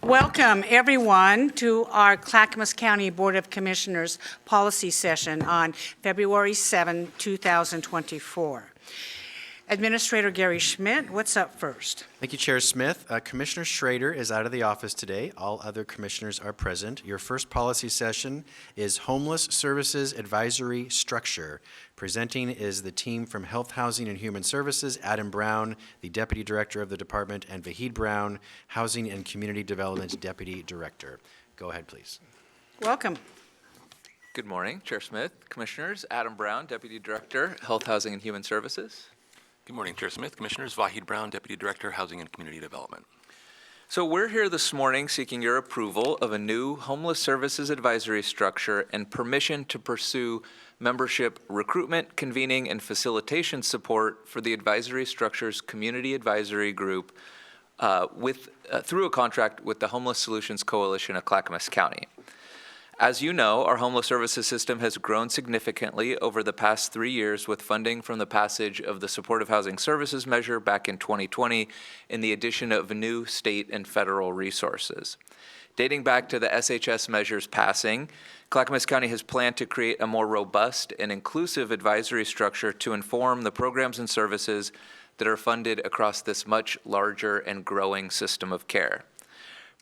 Welcome, everyone, to our Clackamas County Board of Commissioners policy session on February 7, 2024. Administrator Gary Schmidt, what's up first? Thank you, Chair Smith. Commissioner Schrader is out of the office today. All other commissioners are present. Your first policy session is Homeless Services Advisory Structure. Presenting is the team from Health, Housing, and Human Services, Adam Brown, the Deputy Director of the Department, and Vahid Brown, Housing and Community Development Deputy Director. Go ahead, please. Welcome. Good morning, Chair Smith, Commissioners. Adam Brown, Deputy Director, Health, Housing, and Human Services. Good morning, Chair Smith, Commissioners. Vahid Brown, Deputy Director, Housing and Community Development. So we're here this morning seeking your approval of a new Homeless Services Advisory Structure and permission to pursue membership recruitment, convening, and facilitation support for the advisory structure's Community Advisory Group through a contract with the Homeless Solutions Coalition of Clackamas County. As you know, our homeless services system has grown significantly over the past 3 years with funding from the passage of the Supportive Housing Services measure back in 2020 and the addition of new state and federal resources. Dating back to the SHS measure's passing, Clackamas County has planned to create a more robust and inclusive advisory structure to inform the programs and services that are funded across this much larger and growing system of care.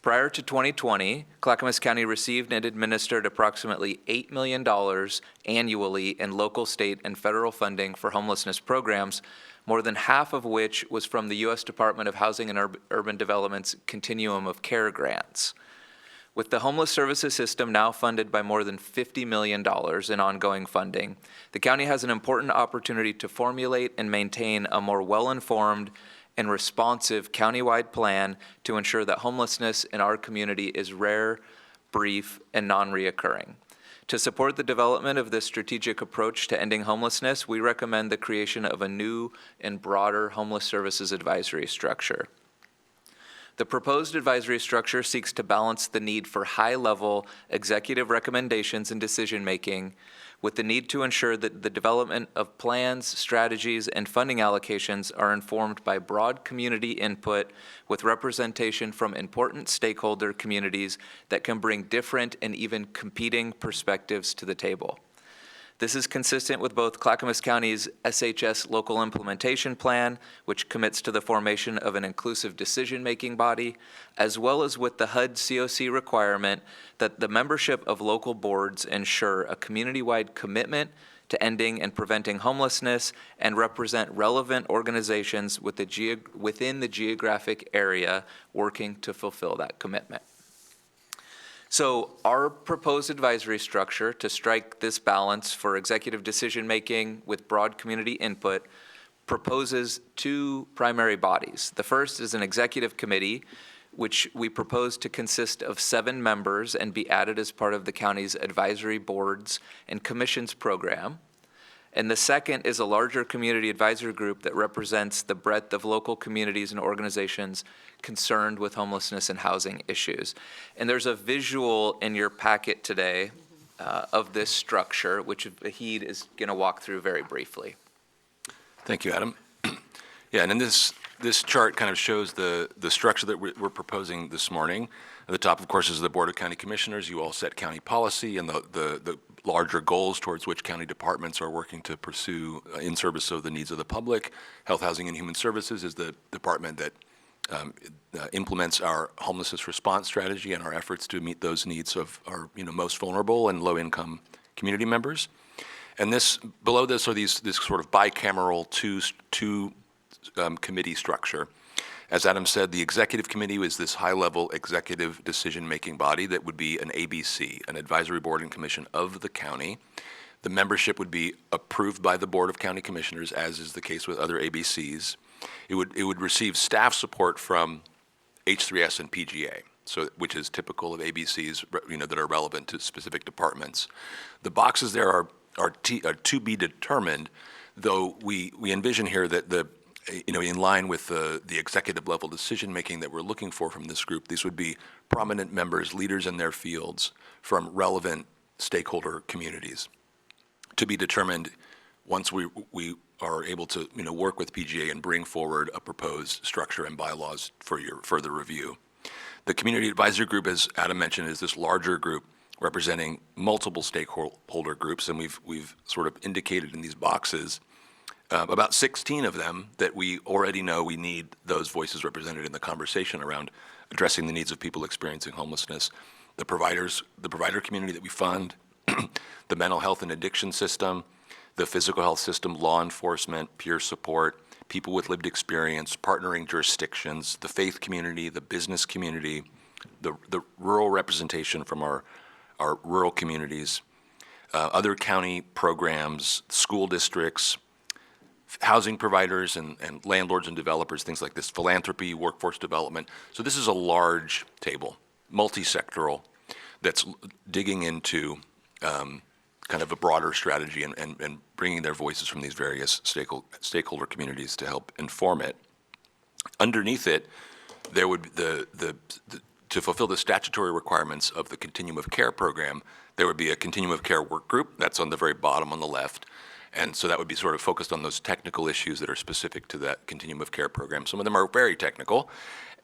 Prior to 2020, Clackamas County received and administered approximately $8 million annually in local, state, and federal funding for homelessness programs, more than half of which was from the U.S. Department of Housing and Urban Development's Continuum of Care grants. With the homeless services system now funded by more than $50 million in ongoing funding, the county has an important opportunity to formulate and maintain a more well-informed and responsive countywide plan to ensure that homelessness in our community is rare, brief, and non-reoccurring. To support the development of this strategic approach to ending homelessness, we recommend the creation of a new and broader homeless services advisory structure. The proposed advisory structure seeks to balance the need for high-level executive recommendations and decision-making with the need to ensure that the development of plans, strategies, and funding allocations are informed by broad community input with representation from important stakeholder communities that can bring different and even competing perspectives to the table. This is consistent with both Clackamas County's SHS Local Implementation Plan, which commits to the formation of an inclusive decision-making body, as well as with the HUD COC requirement that the membership of local boards ensure a community-wide commitment to ending and preventing homelessness and represent relevant organizations within the geographic area working to fulfill that commitment. So our proposed advisory structure to strike this balance for executive decision-making with broad community input proposes two primary bodies. The first is an executive committee, which we propose to consist of 7 members and be added as part of the county's advisory boards and commissions program. And the second is a larger community advisory group that represents the breadth of local communities and organizations concerned with homelessness and housing issues. And there's a visual in your packet today of this structure, which Vahid is going to walk through very briefly. Thank you, Adam. Yeah, and in this chart kind of shows the structure that we're proposing this morning. At the top, of course, is the Board of County Commissioners. You all set county policy and the larger goals towards which county departments are working to pursue in service of the needs of the public. Health, Housing, and Human Services is the department that implements our homelessness response strategy and our efforts to meet those needs of our most vulnerable and low-income community members. And below this are this sort of bicameral two committee structure. As Adam said, the executive committee is this high-level executive decision-making body that would be an ABC, an advisory board and commission of the county. The membership would be approved by the Board of County Commissioners, as is the case with other ABCs. It would receive staff support from H3S and PGA, which is typical of ABCs, that are relevant to specific departments. The boxes there are to be determined, though we envision here that in line with the executive level decision making that we're looking for from this group, these would be prominent members, leaders in their fields from relevant stakeholder communities, to be determined once we are able to work with PGA and bring forward a proposed structure and bylaws for your further review. The Community Advisory Group, as Adam mentioned, is this larger group representing multiple stakeholder groups, and we've sort of indicated in these boxes about 16 of them that we already know we need those voices represented in the conversation around addressing the needs of people experiencing homelessness. The provider community that we fund, the mental health and addiction system, the physical health system, law enforcement, peer support, people with lived experience, partnering jurisdictions, the faith community, the business community, the rural representation from our rural communities, other county programs, school districts, housing providers and landlords and developers, things like this, philanthropy, workforce development. So this is a large table, multi-sectoral, that's digging into kind of a broader strategy and bringing their voices from these various stakeholder communities to help inform it. Underneath it, there would be to fulfill the statutory requirements of the Continuum of Care program, there would be a Continuum of Care work group. That's on the very bottom on the left. And so that would be sort of focused on those technical issues that are specific to that Continuum of Care program. Some of them are very technical.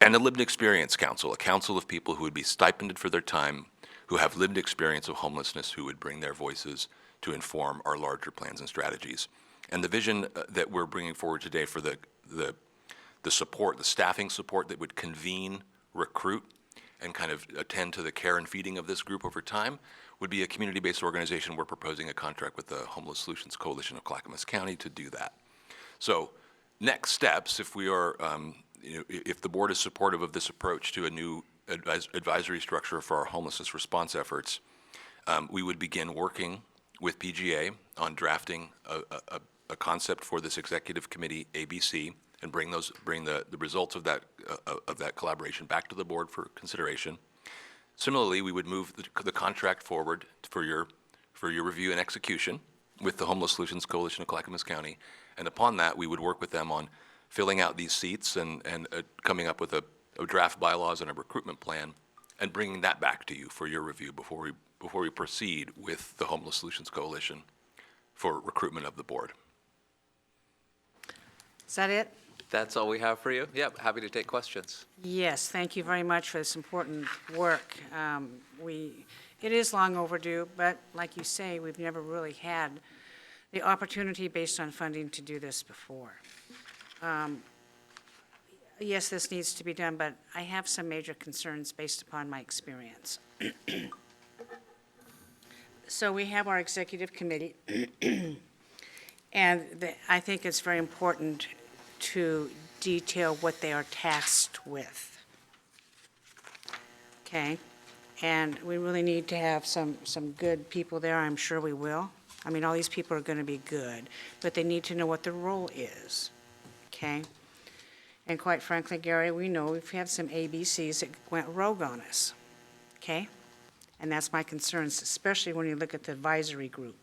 And a Lived Experience Council, a council of people who would be stipended for their time, who have lived experience of homelessness, who would bring their voices to inform our larger plans and strategies. And the vision that we're bringing forward today for the support, the staffing support that would convene, recruit, and kind of attend to the care and feeding of this group over time would be a community-based organization. We're proposing a contract with the Homeless Solutions Coalition of Clackamas County to do that. So next steps, if we are, if the board is supportive of this approach to a new advisory structure for our homelessness response efforts, we would begin working with PGA on drafting a concept for this executive committee ABC and bring the results of that collaboration back to the board for consideration. Similarly, we would move the contract forward for your review and execution with the Homeless Solutions Coalition of Clackamas County, and upon that, we would work with them on filling out these seats and coming up with a draft bylaws and a recruitment plan, and bringing that back to you for your review before we proceed with the Homeless Solutions Coalition for recruitment of the board. Is that it? That's all we have for you? Yep, happy to take questions. Yes, thank you very much for this important work. It is long overdue, but like you say, we've never really had the opportunity based on funding to do this before. Yes, this needs to be done, but I have some major concerns based upon my experience. So we have our executive committee, and I think it's very important to detail what they are tasked with. Okay? And we really need to have some good people there. I'm sure we will. I mean, all these people are going to be good, but they need to know what their role is. Okay? And quite frankly, Gary, we know we've had some ABCs that went rogue on us. Okay? And that's my concerns, especially when you look at the advisory group.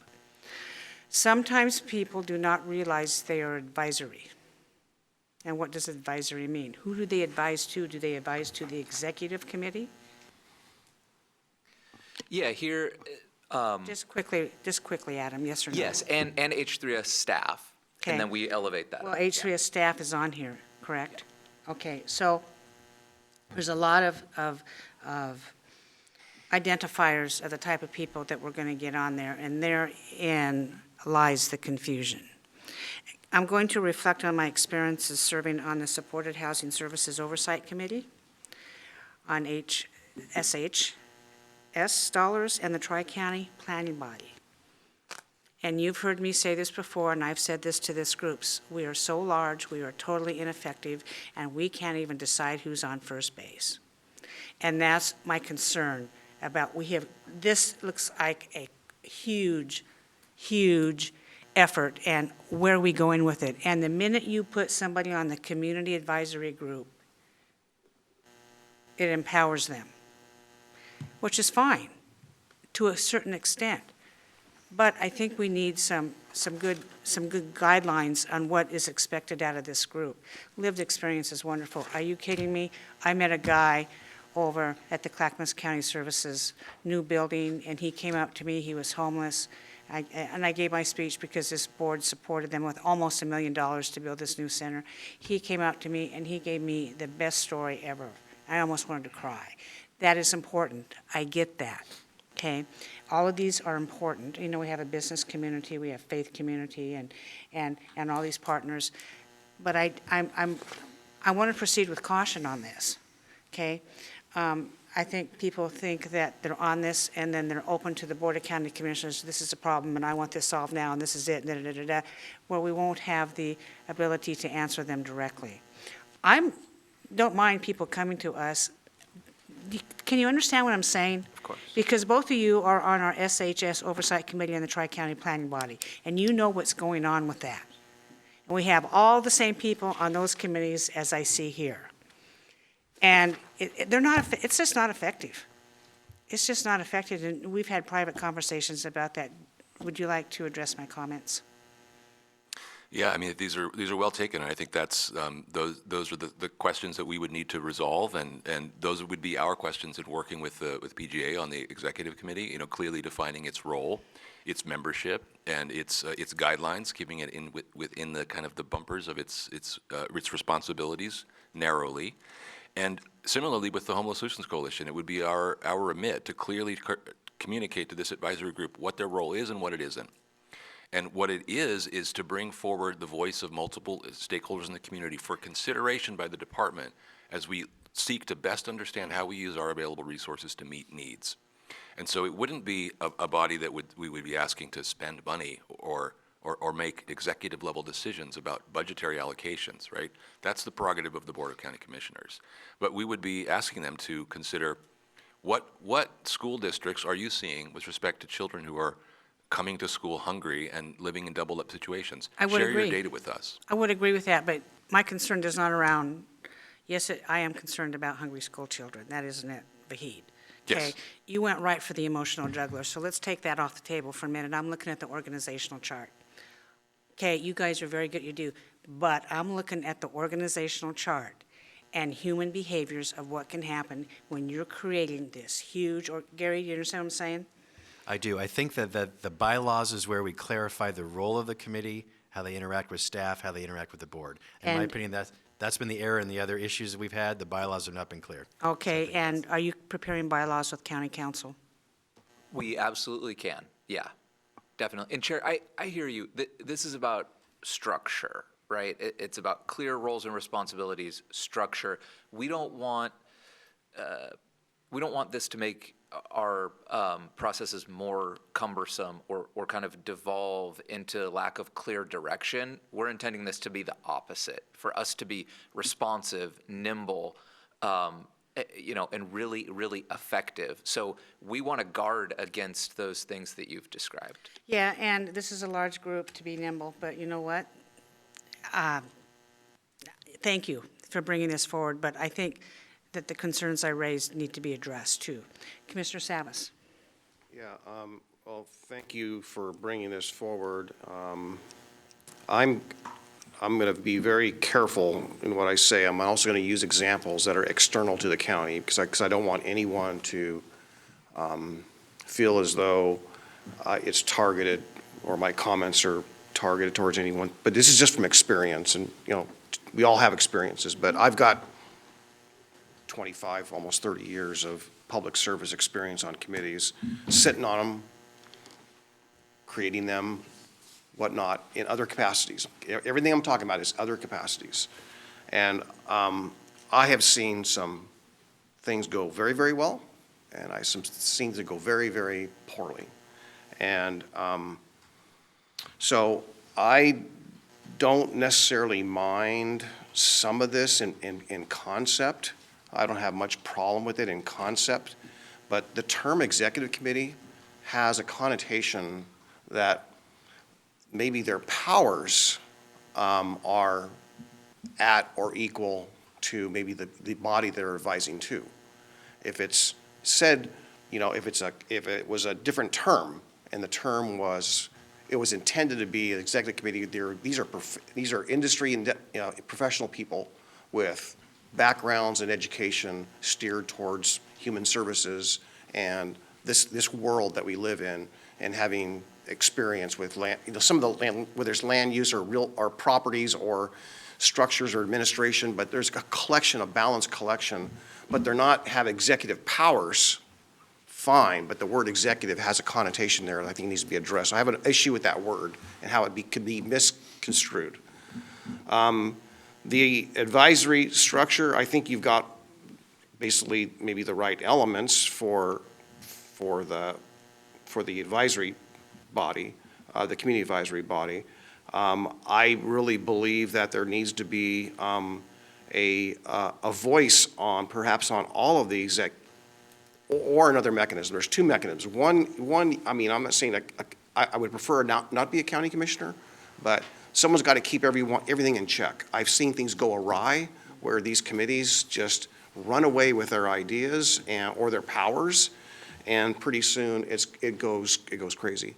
Sometimes people do not realize they are advisory. And what does advisory mean? Who do they advise to? Do they advise to the executive committee? Yeah, here, Just quickly, Adam, yes or no? yes, and H3S staff, Okay. and then we elevate that Well, up. H3S staff is on here, correct? Okay, so there's a lot of identifiers of the type of people that we're going to get on there, and therein lies the confusion. I'm going to reflect on my experiences serving on the Supported Housing Services Oversight Committee, on HSHS dollars, and the Tri-County Planning Body. And you've heard me say this before, and I've said this to this groups. We are so large, we are totally ineffective, and we can't even decide who's on first base. And that's my concern about this looks like a huge, huge effort, and where are we going with it? And the minute you put somebody on the community advisory group, it empowers them, which is fine to a certain extent. But I think we need some good guidelines on what is expected out of this group. Lived experience is wonderful. Are you kidding me? I met a guy over at the Clackamas County Services new building, and he came up to me. He was homeless. And I gave my speech because this board supported them with almost $1 million to build this new center. He came up to me and he gave me the best story ever I almost wanted to cry. That is important. I get that, okay? All of these are important. You know, we have a business community, we have faith community, and all these partners. But I want to proceed with caution on this, okay? I think people think that they're on this, and then they're open to the Board of County Commissioners, this is a problem, and I want this solved now, and this is it, where we won't have the ability to answer them directly. Don't mind people coming to us. Can you understand what I'm saying? Of course. Because both of you are on our SHS Oversight Committee and the Tri-County Planning Body, and you know what's going on with that. And we have all the same people on those committees as I see here. And it's just not effective. It's just not effective, and we've had private conversations about that. Would you like to address my comments? Yeah, I mean, these are well taken, and I think that's those are the questions that we would need to resolve, and those would be our questions in working with PGA on the executive committee. You know, clearly defining its role, its membership, and its guidelines, keeping it within the kind of the bumpers of its responsibilities narrowly. And similarly with the Homeless Solutions Coalition, it would be our remit to clearly communicate to this advisory group what their role is and what it isn't. And what it is to bring forward the voice of multiple stakeholders in the community for consideration by the department as we seek to best understand how we use our available resources to meet needs. And so it wouldn't be a body that we would be asking to spend money or make executive level decisions about budgetary allocations, right? That's the prerogative of the Board of County Commissioners. But we would be asking them to consider what school districts are you seeing with respect to children who are coming to school hungry and living in double-up situations? I would Share agree. your data with us. I would agree with that, but my concern is not around, yes, I am concerned about hungry school children. That isn't it, Vahid. Okay, Yes. you went right for the emotional juggler, so let's take that off the table for a minute. I'm looking at the organizational chart. Okay, you guys are very good, you do, but I'm looking at the organizational chart and human behaviors of what can happen when you're creating this huge, Gary, you understand what I'm saying? I do. I think that the bylaws is where we clarify the role of the committee, how they interact with staff, how they interact with the board. In my And- opinion, that's been the error in the other issues that we've had. The bylaws have not been clear. Okay, and are you preparing bylaws with county council? We absolutely can, yeah, definitely. And Chair, I hear you. This is about structure, right? It's about clear roles and responsibilities, structure. We don't want this to make our processes more cumbersome or kind of devolve into lack of clear direction. We're intending this to be the opposite, for us to be responsive, nimble, and really, really effective. So we want to guard against those things that you've described. Yeah, and this is a large group to be nimble, but you know what? Thank you for bringing this forward, but I think that the concerns I raised need to be addressed too. Commissioner Savas. Yeah, well, thank you for bringing this forward. I'm going to be very careful in what I say. I'm also going to use examples that are external to the county because I don't want anyone to feel as though it's targeted or my comments are targeted towards anyone. But this is just from experience, and we all have experiences. But I've got 25, almost 30 years of public service experience on committees, sitting on them, creating them, whatnot, in other capacities. Everything I'm talking about is other capacities. And I have seen some things go very, very well, and I've seen them go very, very poorly. And so I don't necessarily mind some of this in concept. I don't have much problem with it in concept, but the term executive committee has a connotation that maybe their powers are at or equal to maybe the body they're advising to. If it's said, if it was a different term and the term was, it was intended to be an executive committee, these are industry and professional people with backgrounds and education steered towards human services and this world that we live in, and having experience with land, some of the land, whether it's land use or properties or structures or administration, but there's a collection, a balanced collection, but they're not have executive powers, fine, but the word executive has a connotation there that I think needs to be addressed. I have an issue with that word and how it could be misconstrued. The advisory structure, I think you've got basically maybe the right elements for the advisory body, the community advisory body. I really believe that there needs to be a voice on, perhaps on all of these, or another mechanism. There's two mechanisms. One. I mean, I'm not saying I would prefer not be a county commissioner, but someone's got to keep everything in check. I've seen things go awry where these committees just run away with their ideas or their powers, and pretty soon it goes crazy.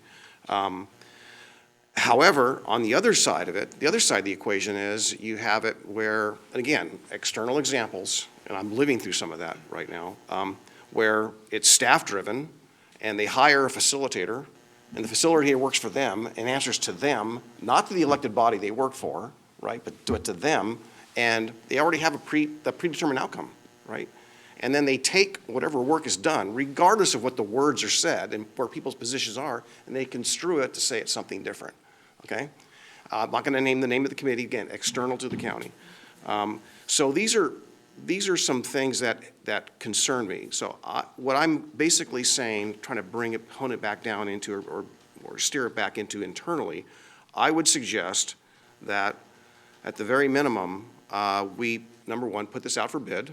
However, on the other side of it, the other side of the equation is you have it where, and again, external examples, and I'm living through some of that right now, where it's staff-driven, and they hire a facilitator, and the facilitator works for them and answers to them, not to the elected body they work for, right, but to them, and they already have the predetermined outcome, right? And then they take whatever work is done, regardless of what the words are said and where people's positions are, and they construe it to say it's something different, okay? I'm not going to name the name of the committee, again, external to the county. So these are some things that concern me. So what I'm basically saying, trying to hone it back down into, or steer it back into internally, I would suggest that at the very minimum, we, number one, put this out for bid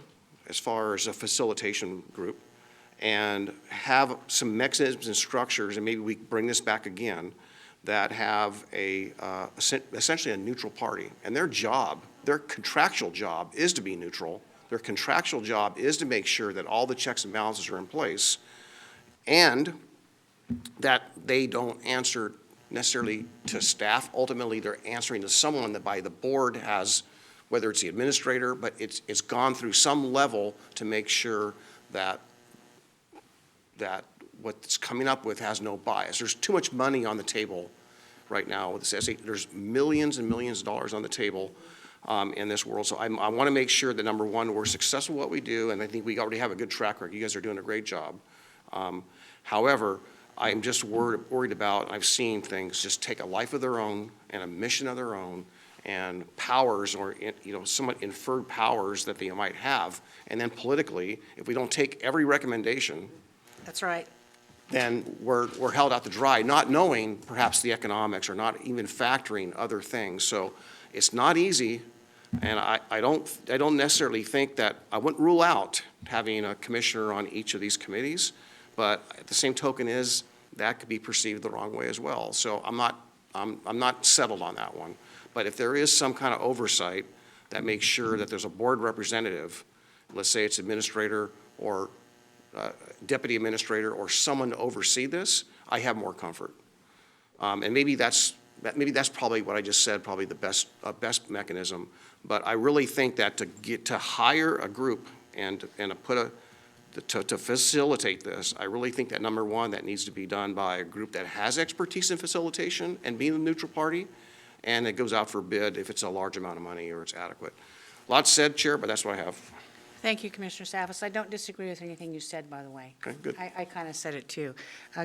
as far as a facilitation group, and have some mechanisms and structures, and maybe we bring this back again, that have essentially a neutral party. And their job, their contractual job is to be neutral. Their contractual job is to make sure that all the checks and balances are in place, and that they don't answer necessarily to staff. Ultimately, they're answering to someone that by the board has, whether it's the administrator, but it's gone through some level to make sure that what's coming up with has no bias. There's too much money on the table right now with this. There's millions and millions of dollars on the table in this world. So I want to make sure that, number one, we're successful at what we do, and I think we already have a good track record. You guys are doing a great job. However, I'm just worried about, and I've seen things just take a life of their own and a mission of their own, and powers, or somewhat inferred powers that they might have, and then politically, if we don't take every recommendation, That's right. then we're held out to dry, not knowing perhaps the economics, or not even factoring other things. So it's not easy, and I don't necessarily think that, I wouldn't rule out having a commissioner on each of these committees, but at the same token is that could be perceived the wrong way as well. So I'm not settled on that one. But if there is some kind of oversight that makes sure that there's a board representative, let's say it's administrator or deputy administrator or someone to oversee this, I have more comfort. And maybe that's probably what I just said, probably the best mechanism. But I really think that to hire a group and to facilitate this, I really think that, number one, that needs to be done by a group that has expertise in facilitation and being a neutral party, and it goes out for bid if it's a large amount of money or it's adequate. Lots said, Chair, but that's what I have. Thank you, Commissioner Savas. I don't disagree with anything you said, by the way. Okay, good. I kind of said it too.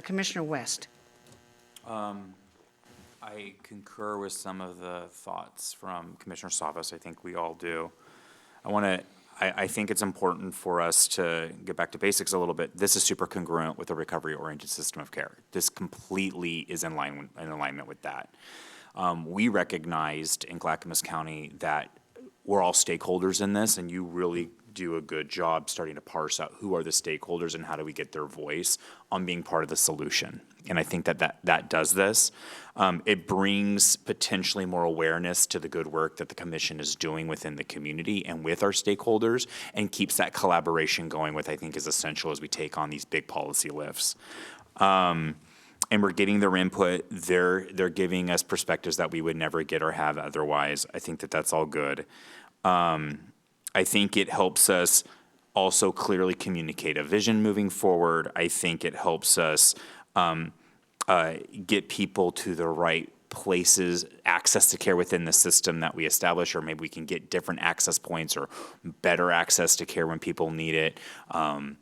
Commissioner West. I concur with some of the thoughts from Commissioner Savas. I think we all do. I think it's important for us to get back to basics a little bit. This is super congruent with a recovery-oriented system of care. This completely is in alignment with that. We recognized in Clackamas County that we're all stakeholders in this, and you really do a good job starting to parse out who are the stakeholders and how do we get their voice on being part of the solution. And I think that does this. It brings potentially more awareness to the good work that the commission is doing within the community and with our stakeholders, and keeps that collaboration going, which I think is essential as we take on these big policy lifts. And we're getting their input. They're giving us perspectives that we would never get or have otherwise. I think that's all good. I think it helps us also clearly communicate a vision moving forward. I think it helps us get people to the right places, access to care within the system that we establish, or maybe we can get different access points or better access to care when people need it. So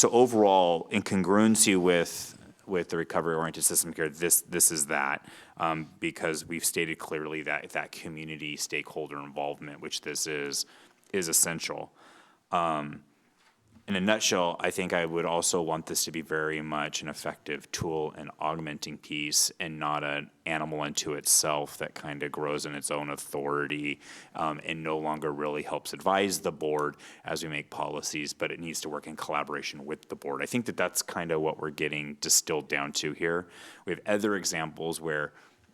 overall, in congruency with the recovery-oriented system care, this is that, because we've stated clearly that community stakeholder involvement, which this is essential. In a nutshell, I think I would also want this to be very much an effective tool and augmenting piece, and not an animal unto itself that kind of grows in its own authority, and no longer really helps advise the board as we make policies, but it needs to work in collaboration with the board. I think that's kind of what we're getting distilled down to here. We have other examples where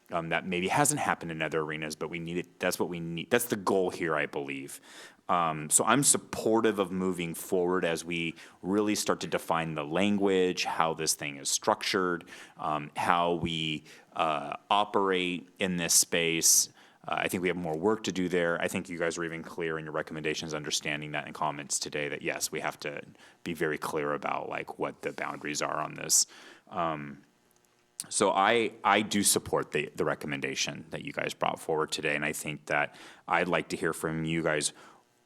that maybe hasn't happened in other arenas, but we need it. That's what we need. That's the goal here, I believe. So I'm supportive of moving forward as we really start to define the language, how this thing is structured, how we operate in this space. I think we have more work to do there. I think you guys were even clear in your recommendations, understanding that in comments today, that yes, we have to be very clear about like what the boundaries are on this. So I do support the recommendation that you guys brought forward today, and I think that I'd like to hear from you guys.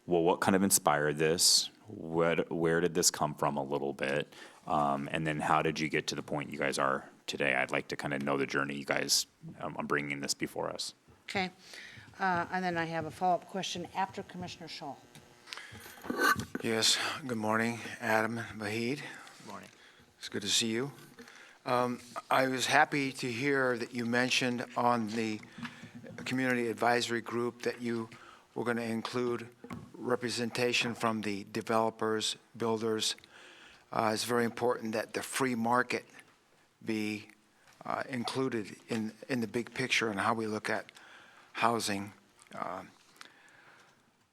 Well, what kind of inspired this? Where did this come from a little bit? And then how did you get to the point you guys are today? I'd like to kind of know the journey you guys on bringing this before us. Okay. And then I have a follow-up question after Commissioner Shaw. Yes, good morning, Adam and Vahid. Good morning. It's good to see you. I was happy to hear that you mentioned on the Community Advisory Group that you were going to include representation from the developers, builders. It's very important that the free market be included in the big picture and how we look at housing.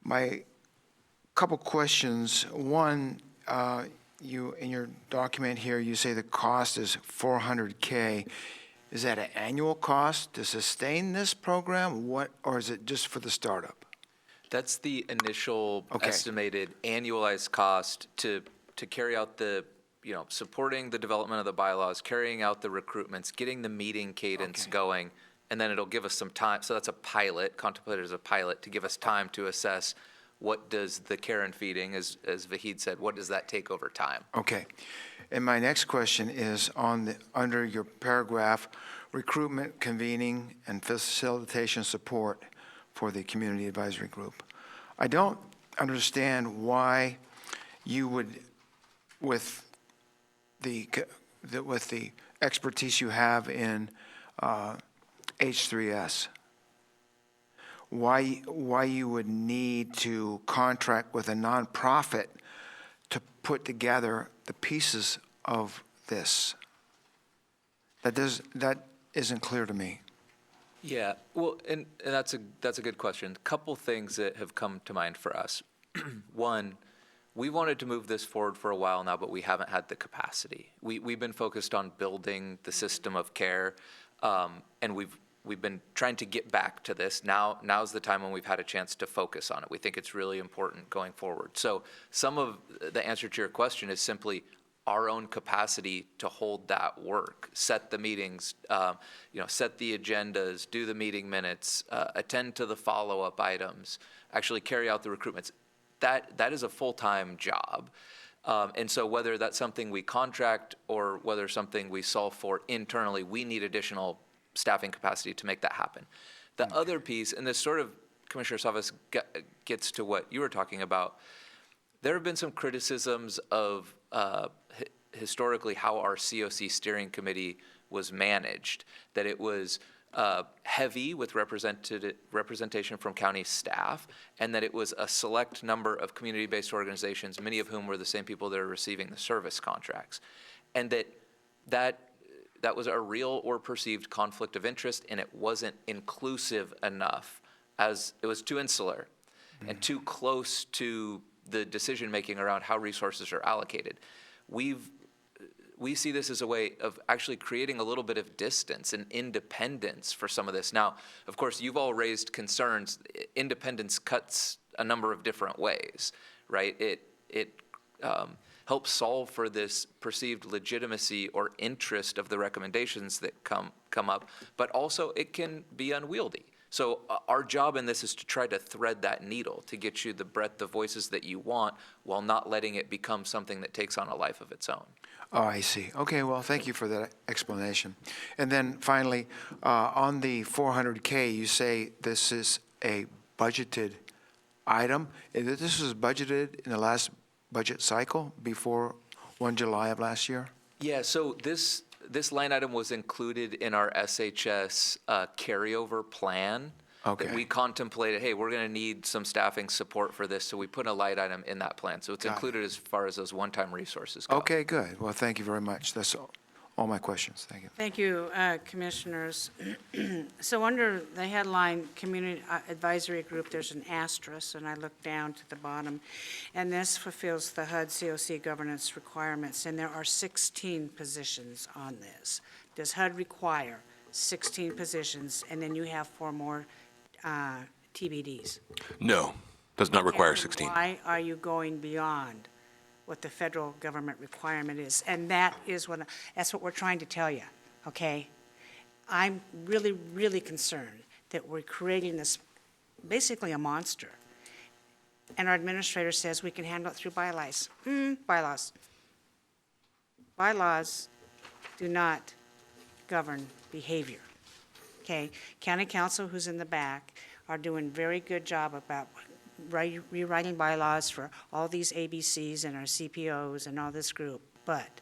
My couple questions. One, you in your document here, you say the cost is $400K. Is that an annual cost to sustain this program? Or is it just for the startup? That's the initial Okay. estimated annualized cost to carry out the, supporting the development of the bylaws, carrying out the recruitments, getting the meeting cadence Okay. going, and then it'll give us some time. So that's a pilot, contemplated as a pilot, to give us time to assess what does the care and feeding, as Vahid said, what does that take over time? Okay. And my next question is under your paragraph, recruitment, convening, and facilitation support for the Community Advisory Group. I don't understand why you would, with the expertise you have in H3S, why you would need to contract with a nonprofit to put together the pieces of this. That isn't clear to me. Yeah, well, and that's a good question. A couple things that have come to mind for us. One, we wanted to move this forward for a while now, but we haven't had the capacity. We've been focused on building the system of care, and we've been trying to get back to this. Now's the time when we've had a chance to focus on it. We think it's really important going forward. So some of the answer to your question is simply our own capacity to hold that work, set the meetings, set the agendas, do the meeting minutes, attend to the follow-up items, actually carry out the recruitments. That is a full-time job. And so whether that's something we contract or whether something we solve for internally, we need additional staffing capacity to make that happen. The other piece, and this sort of, Commissioner Savas, gets to what you were talking about, there have been some criticisms of historically how our COC steering committee was managed, that it was heavy with representation from county staff, and that it was a select number of community-based organizations, many of whom were the same people that are receiving the service contracts. And that was a real or perceived conflict of interest, and it wasn't inclusive enough, as it was too insular and too close to the decision-making around how resources are allocated. We see this as a way of actually creating a little bit of distance and independence for some of this. Now, of course, you've all raised concerns. Independence cuts a number of different ways, right? It help solve for this perceived legitimacy or interest of the recommendations that come up, but also it can be unwieldy. So our job in this is to try to thread that needle to get you the breadth of voices that you want while not letting it become something that takes on a life of its own. Oh, I see. Okay, well, thank you for that explanation. And then finally, on the 400K, you say this is a budgeted item. This was budgeted in the last budget cycle before 1 July of last year? Yeah, so this line item was included in our SHS carryover plan. Okay. That we contemplated, hey, we're going to need some staffing support for this, so we put a line item in that plan. So it's Got it. included as far as those one-time resources go. Okay, good. Well, thank you very much. That's all my questions. Thank you. Thank you, Commissioners. So under the headline, Community Advisory Group, there's an asterisk, and I look down to the bottom, and this fulfills the HUD COC governance requirements, and there are 16 positions on this. Does HUD require 16 positions, and then you have 4 more TBDs? No, does not require And 16. why are you going beyond what the federal government requirement is? And that's what we're trying to tell you, okay? I'm really, really concerned that we're creating this, basically a monster. And our administrator says we can handle it through bylaws. Bylaws. Bylaws do not govern behavior, okay? County council, who's in the back, are doing very good job about rewriting bylaws for all these ABCs and our CPOs and all this group, but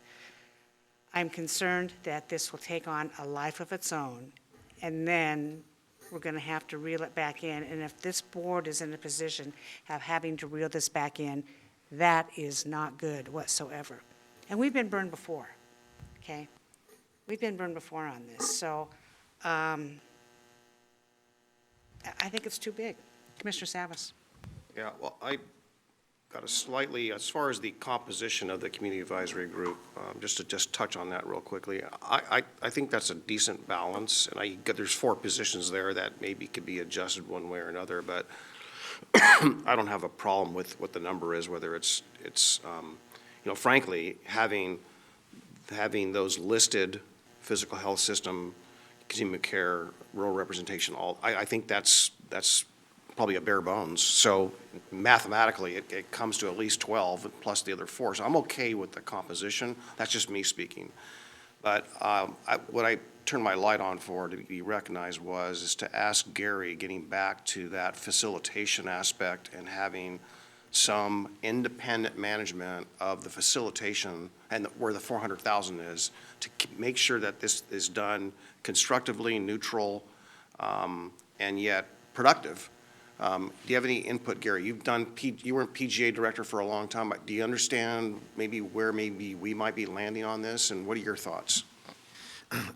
I'm concerned that this will take on a life of its own, and then we're going to have to reel it back in, and if this board is in a position of having to reel this back in, that is not good whatsoever. And we've been burned before, okay? We've been burned before on this, so I think it's too big. Commissioner Savas. Yeah, well, I got a slightly, as far as the composition of the community advisory group, just to touch on that real quickly, I think that's a decent balance, and there's 4 positions there that maybe could be adjusted one way or another, but I don't have a problem with what the number is, whether it's frankly, having those listed physical health system, continuum of care, rural representation, I think that's probably a bare bones. So mathematically, it comes to at least 12 plus the other 4. So I'm okay with the composition. That's just me speaking. But what I turned my light on for to be recognized is to ask Gary, getting back to that facilitation aspect and having some independent management of the facilitation and where the 400,000 is, to make sure that this is done constructively, neutral, and yet productive. Do you have any input, Gary? You were PGA director for a long time. Do you understand where we might be landing on this, and what are your thoughts?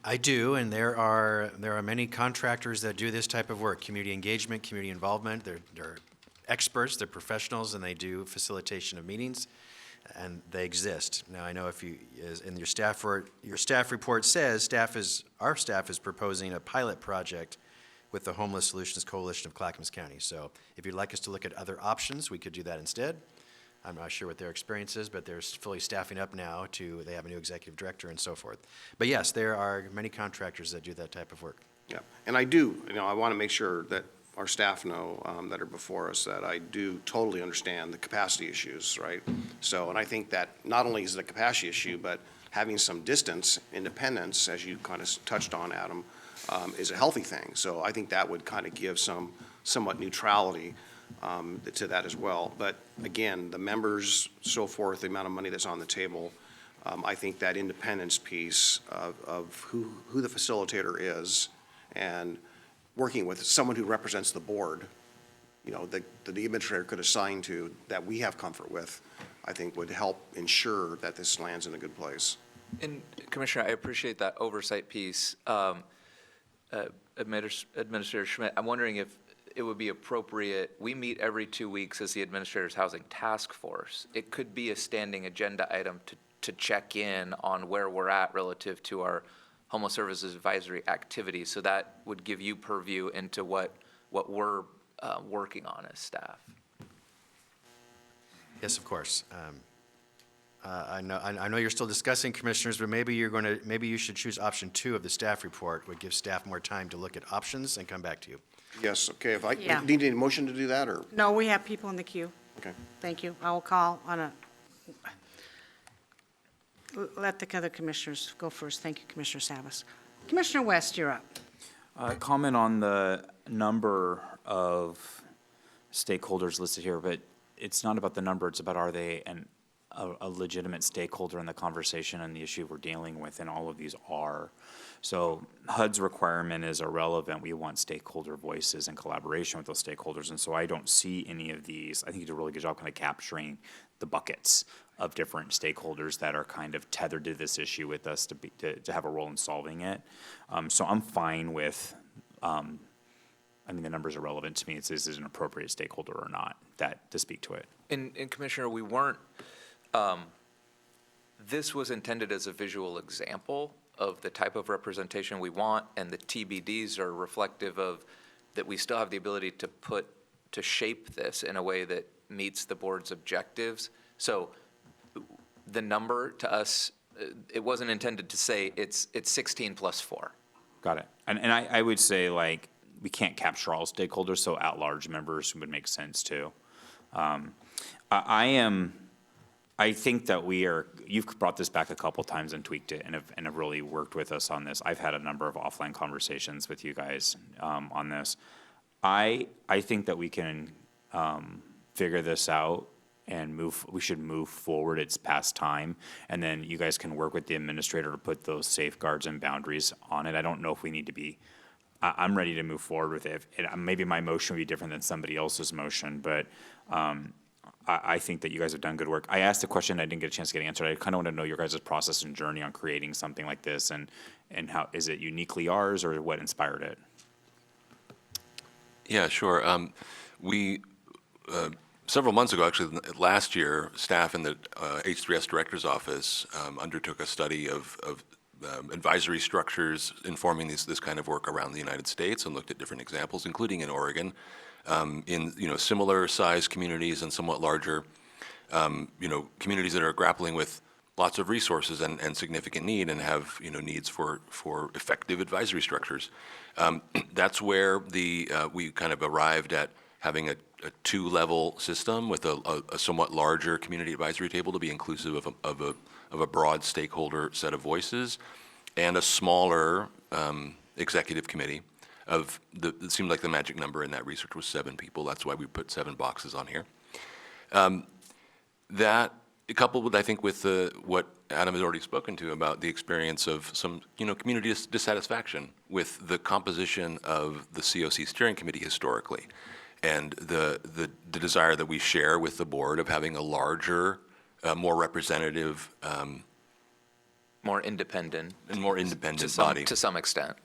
I do, and there are many contractors that do this type of work, community engagement, community involvement. They're experts, they're professionals, and they do facilitation of meetings, and they exist. Now, I know if you, in your staff report says, our staff is proposing a pilot project with the Homeless Solutions Coalition of Clackamas County. So if you'd like us to look at other options, we could do that instead. I'm not sure what their experience is, but they're fully staffing up now they have a new executive director and so forth. But yes, there are many contractors that do that type of work. Yeah, and I want to make sure that our staff know that are before us that I do totally understand the capacity issues, right? So, and I think that not only is it a capacity issue, but having some distance, independence, as you kind of touched on, Adam, is a healthy thing. So I think that would kind of give somewhat neutrality to that as well. But again, the members, so forth, the amount of money that's on the table, I think that independence piece of who the facilitator is and working with someone who represents the board, that the administrator could assign to, that we have comfort with, I think would help ensure that this lands in a good place. And Commissioner, I appreciate that oversight piece. Administrator Schmidt, I'm wondering if it would be appropriate, we meet every 2 weeks as the Administrator's Housing Task Force. It could be a standing agenda item to check in on where we're at relative to our Homeless Services Advisory activities. So that would give you purview into what we're working on as staff. Yes, of course. I know you're still discussing, commissioners, but maybe you should choose option 2 of the staff report, would give staff more time to look at options and come back to you. Yes, okay, if I, Yeah. need a motion to do that, or, No, we have people in the queue. okay. Thank you. I will call on let the other commissioners go first. Thank you, Commissioner Savas. Commissioner West, you're up. Comment on the number of stakeholders listed here, but it's not about the number, it's about are they a legitimate stakeholder in the conversation and the issue we're dealing with, and all of these are. So HUD's requirement is irrelevant. We want stakeholder voices and collaboration with those stakeholders, and so I don't see any of these. I think you did a really good job kind of capturing the buckets of different stakeholders that are kind of tethered to this issue with us to have a role in solving it. So I'm fine with, I mean, the numbers are relevant to me. It's this is an appropriate stakeholder or not, that to speak to it. And Commissioner, we weren't, this was intended as a visual example of the type of representation we want, and the TBDs are reflective of that we still have the ability to shape this in a way that meets the board's objectives. So the number to us, it wasn't intended to say it's 16 plus 4. Got it. And I would say, like, we can't capture all stakeholders, so at-large members would make sense too. I think that you've brought this back a couple times and tweaked it and have really worked with us on this. I've had a number of offline conversations with you guys on this. I think that we can figure this out and we should move forward. It's past time. And then you guys can work with the administrator to put those safeguards and boundaries on it. I don't know if we need to be, I'm ready to move forward with it. Maybe my motion would be different than somebody else's motion, but I think that you guys have done good work. I asked a question I didn't get a chance to get answered. I kind of want to know your guys' process and journey on creating something like this, and how, is it uniquely ours, or what inspired it? Yeah, sure. We, several months ago, actually last year, staff in the H3S Director's Office undertook a study of advisory structures informing this kind of work around the United States, and looked at different examples, including in Oregon, in similar sized communities and somewhat larger, communities that are grappling with lots of resources and significant need, and have needs for effective advisory structures. That's where we kind of arrived at having a 2-level system with a somewhat larger community advisory table to be inclusive of a broad stakeholder set of voices, and a smaller executive committee. It seemed like the magic number in that research was 7 people. That's why we put 7 boxes on here. That, coupled with, I think, with what Adam has already spoken to about the experience of some, community dissatisfaction with the composition of the COC steering committee historically, and the desire that we share with the board of having a larger, more representative, More independent. and more independent body. To some extent.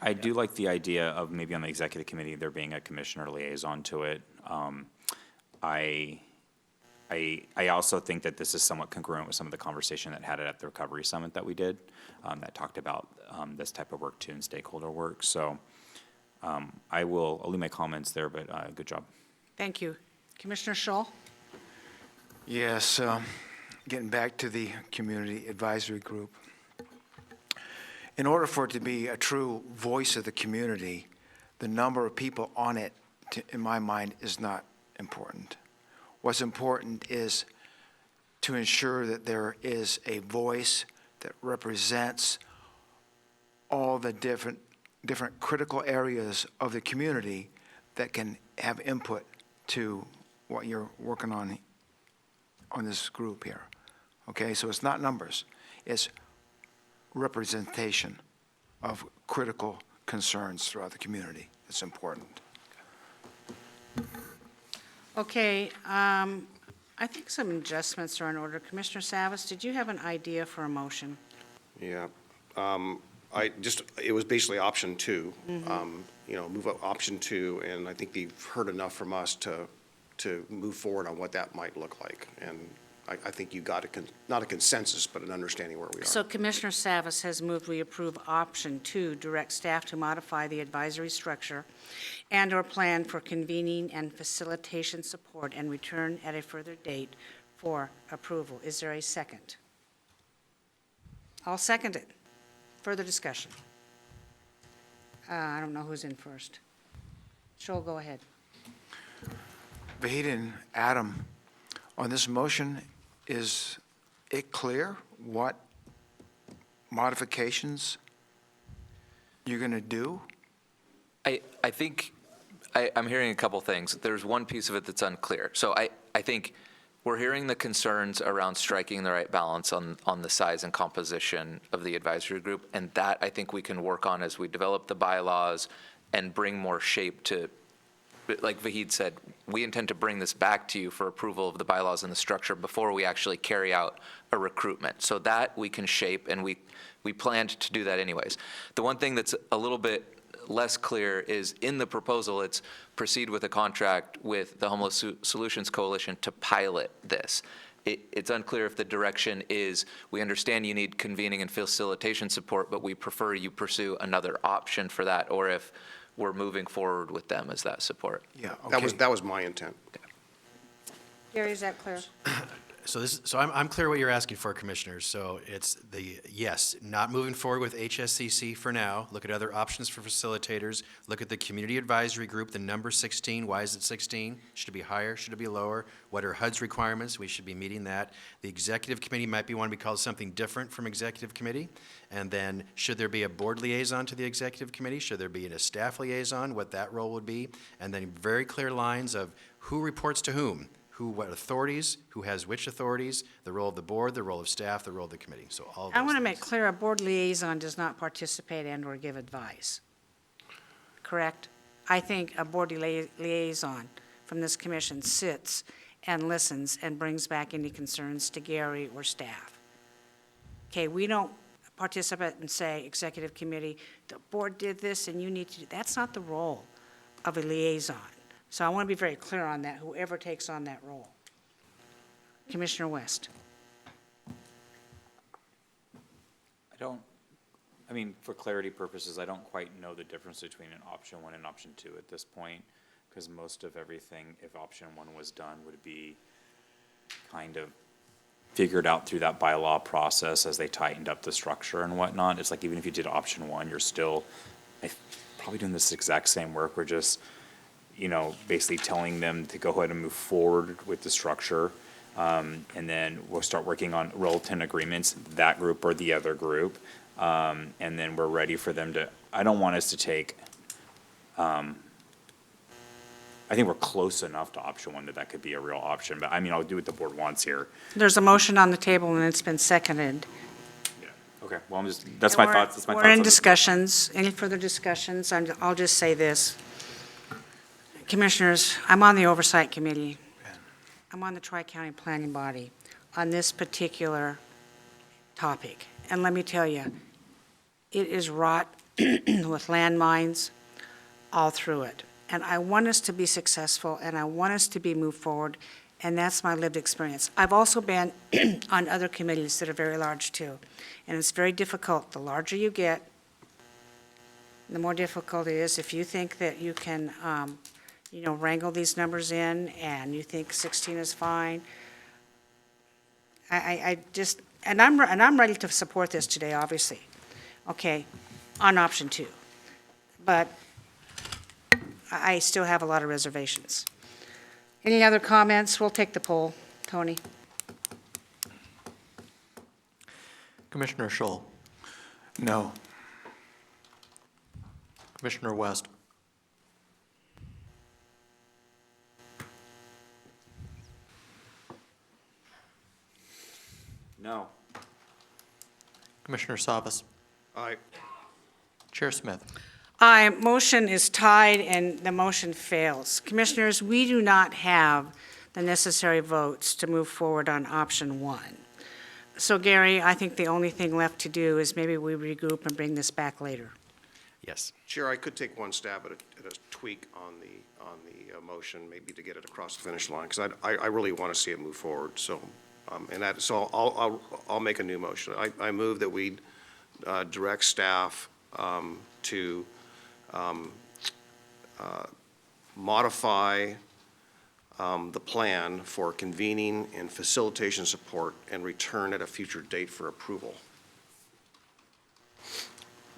I do like the idea of maybe on the executive committee there being a commissioner liaison to it. I also think that this is somewhat congruent with some of the conversation that had it at the Recovery Summit that we did, that talked about this type of work too, and stakeholder work. So I'll leave my comments there, but good job. Thank you. Commissioner Schull? Yes, getting back to the Community Advisory Group. In order for it to be a true voice of the community, the number of people on it, in my mind, is not important. What's important is to ensure that there is a voice that represents all the different critical areas of the community that can have input to what you're working on this group here. Okay, so it's not numbers, it's representation of critical concerns throughout the community. It's important. Okay, I think some adjustments are in order. Commissioner Savas, did you have an idea for a motion? Yeah. It was basically option 2. Move up option 2, and I think you've heard enough from us to move forward on what that might look like. And I think you got not a consensus, but an understanding where we are. So Commissioner Savas has moved we approve option 2, direct staff to modify the advisory structure and/or plan for convening and facilitation support, and return at a further date for approval. Is there a second? I'll second it. Further discussion? I don't know who's in first. Joel, go ahead. Vahid and Adam, on this motion, is it clear what modifications you're going to do? I think I'm hearing a couple things. There's one piece of it that's unclear. So I think we're hearing the concerns around striking the right balance on the size and composition of the advisory group, and that I think we can work on as we develop the bylaws and bring more shape to, like Vahid said, we intend to bring this back to you for approval of the bylaws and the structure before we actually carry out a recruitment. So that we can shape, and we planned to do that anyways. The one thing that's a little bit less clear is in the proposal, it's proceed with a contract with the Homeless Solutions Coalition to pilot this. It's unclear if the direction is, we understand you need convening and facilitation support, but we prefer you pursue another option for that, or if we're moving forward with them as that support. Yeah, okay. That was my intent. Gary, is that clear? So I'm clear what you're asking for, Commissioners. So it's yes, not moving forward with HSCC for now. Look at other options for facilitators. Look at the Community Advisory Group, the number 16. Why is it 16? Should it be higher? Should it be lower? What are HUD's requirements? We should be meeting that. The Executive Committee might want to be called something different from Executive Committee. And then should there be a board liaison to the Executive Committee? Should there be a staff liaison? What that role would be? And then very clear lines of who reports to whom. What authorities, who has which authorities, the role of the board, the role of staff, the role of the committee. So all of I those want to make things. clear, a board liaison does not participate and/or give advice. Correct? I think a board liaison from this commission sits and listens and brings back any concerns to Gary or staff. Okay, we don't participate and say, executive committee, the board did this and you need to do, that's not the role of a liaison. So I want to be very clear on that, whoever takes on that role. Commissioner West. I mean, for clarity purposes, I don't quite know the difference between an option 1 and option 2 at this point, because most of everything, if option 1 was done, would be kind of figured out through that bylaw process as they tightened up the structure and whatnot. It's like even if you did option 1, you're still probably doing this exact same work. We're just, basically telling them to go ahead and move forward with the structure. And then we'll start working on relative agreements, that group or the other group. And then we're ready for them to, I don't want us to take, I think we're close enough to option 1 that could be a real option. But I mean, I'll do what the board wants here. There's a motion on the table and it's been seconded. Okay, well, that's my thoughts. That's my thoughts. We're in on this. discussions. Any further discussions? I'll just say this. Commissioners, I'm on the Oversight Committee. I'm on the Tri-County Planning Body on this particular topic. And let me tell you, it is wrought with landmines all through it. And I want us to be successful, and I want us to be moved forward, and that's my lived experience. I've also been on other committees that are very large, too. And it's very difficult. The larger you get, the more difficult it is. If you think that you can wrangle these numbers in, and you think 16 is fine. I just, and I'm ready to support this today, obviously, okay, on option 2. But I still have a lot of reservations. Any other comments? We'll take the poll. Tony? Commissioner Schull, No. Commissioner West, No. Commissioner Savas, Aye. Chair Smith. Aye, motion is tied and the motion fails. Commissioners, we do not have the necessary votes to move forward on option 1. So Gary, I think the only thing left to do is maybe we regroup and bring this back later. Yes. Chair, I could take one stab at a tweak on the motion, maybe to get it across the finish line, because I really want to see it move forward. So, so I'll make a new motion. I move that we direct staff to modify the plan for convening and facilitation support and return at a future date for approval.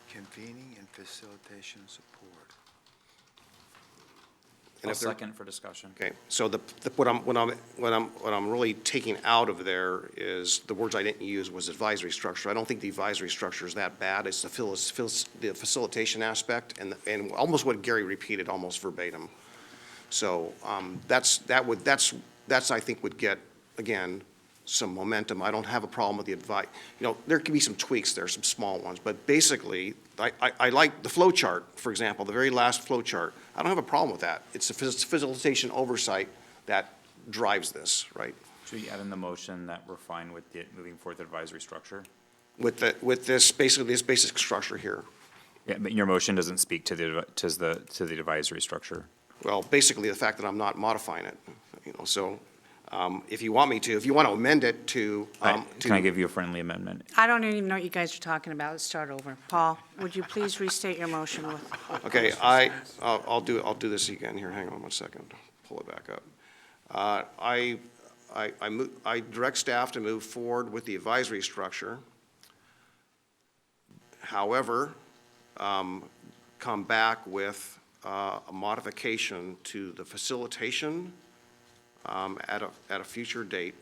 Convening and facilitation support. And I'll if there- second for discussion. Okay, so what I'm really taking out of there is, the words I didn't use was advisory structure. I don't think the advisory structure is that bad. It's the facilitation aspect and almost what Gary repeated almost verbatim. So that's, I think, would get, again, some momentum. I don't have a problem with the advice. There can be some tweaks there, some small ones, but basically, I like the flow chart, for example, the very last flow chart. I don't have a problem with that. It's the facilitation oversight that drives this, right? Should we add in the motion that we're fine with it moving forward with advisory structure? With this, basically, this basic structure here. Yeah, but your motion doesn't speak to the advisory structure. Well, basically, the fact that I'm not modifying it, so if you want me to, if you want to amend it to. Can I give you a friendly amendment? I don't even know what you guys are talking about. Let's start over. Paul, would you please restate your motion with? Okay, I'll do this again here. Hang on 1 second. Pull it back up. I direct staff to move forward with the advisory structure. However, come back with a modification to the facilitation at a future date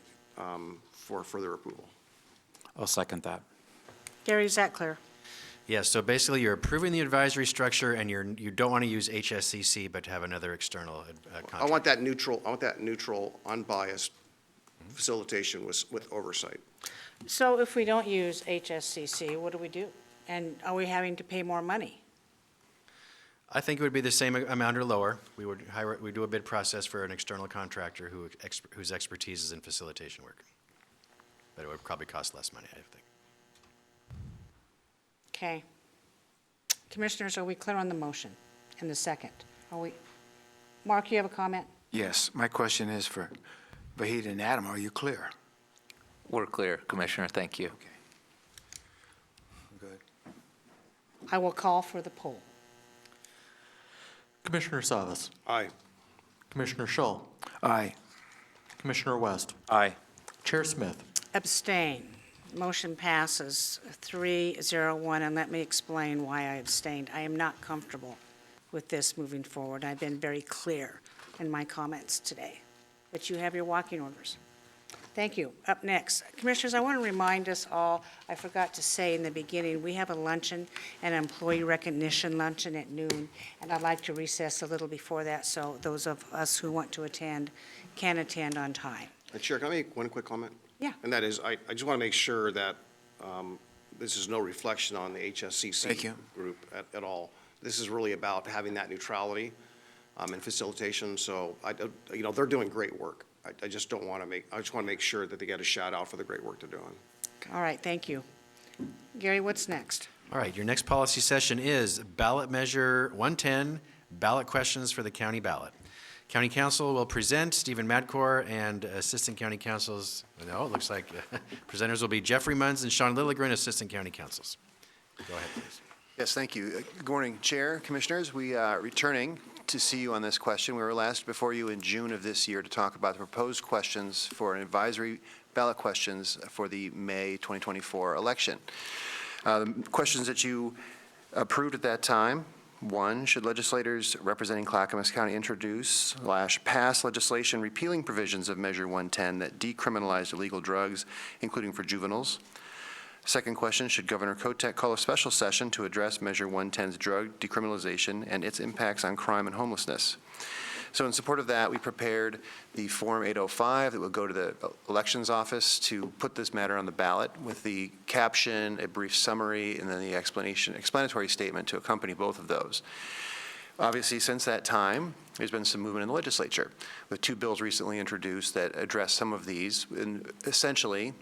for further approval. I'll second that. Gary, is that clear? Yeah, so basically you're approving the advisory structure and you don't want to use HSCC, but to have another external contract. I want that neutral, unbiased facilitation with oversight. So if we don't use HSCC, what do we do? And are we having to pay more money? I think it would be the same amount or lower. We do a bid process for an external contractor whose expertise is in facilitation work. But it would probably cost less money, I think. Okay. Commissioners, are we clear on the motion and the second? Are we? Mark, you have a comment? Yes, my question is for Vahid and Adam, are you clear? We're clear, Commissioner. Thank you. Okay. Good. I will call for the poll. Commissioner Savas, Aye. Commissioner Schull, Aye. Commissioner West, Aye. Chair Smith. Abstain. Motion passes 3-0-1, and let me explain why I abstained. I am not comfortable with this moving forward. I've been very clear in my comments today, but you have your walking orders. Thank you. Up next, Commissioners, I want to remind us all, I forgot to say in the beginning, we have a luncheon, an employee recognition luncheon at noon, and I'd like to recess a little before that so those of us who want to attend can attend on time. Chair, can I make one quick comment? Yeah. And that is, I just want to make sure that this is no reflection on the HSCC Thank you. group at all. This is really about having that neutrality and facilitation. So, they're doing great work. I just want to make sure that they get a shout out for the great work they're doing. All right, thank you. Gary, what's next? All right, your next policy session is ballot measure 110, ballot questions for the county ballot. County Council will present. Stephen Madcore and Assistant County Councils, no, it looks like presenters will be Jeffrey Munns and Sean Lilligren, Assistant County Councils. Go ahead, please. Yes, thank you. Good morning, Chair, Commissioners. We are returning to see you on this question. We were last before you in June of this year to talk about the proposed questions for an advisory ballot questions for the May 2024 election. The questions that you approved at that time: 1, should legislators representing Clackamas County introduce/pass legislation repealing provisions of Measure 110 that decriminalize illegal drugs, including for juveniles? Second question, should Governor Kotek call a special session to address Measure 110's drug decriminalization and its impacts on crime and homelessness? So in support of that, we prepared the Form 805 that will go to the Elections Office to put this matter on the ballot with the caption, a brief summary, and then the explanatory statement to accompany both of those. Obviously, since that time, there's been some movement in the legislature, with 2 bills recently introduced that address some of these, and essentially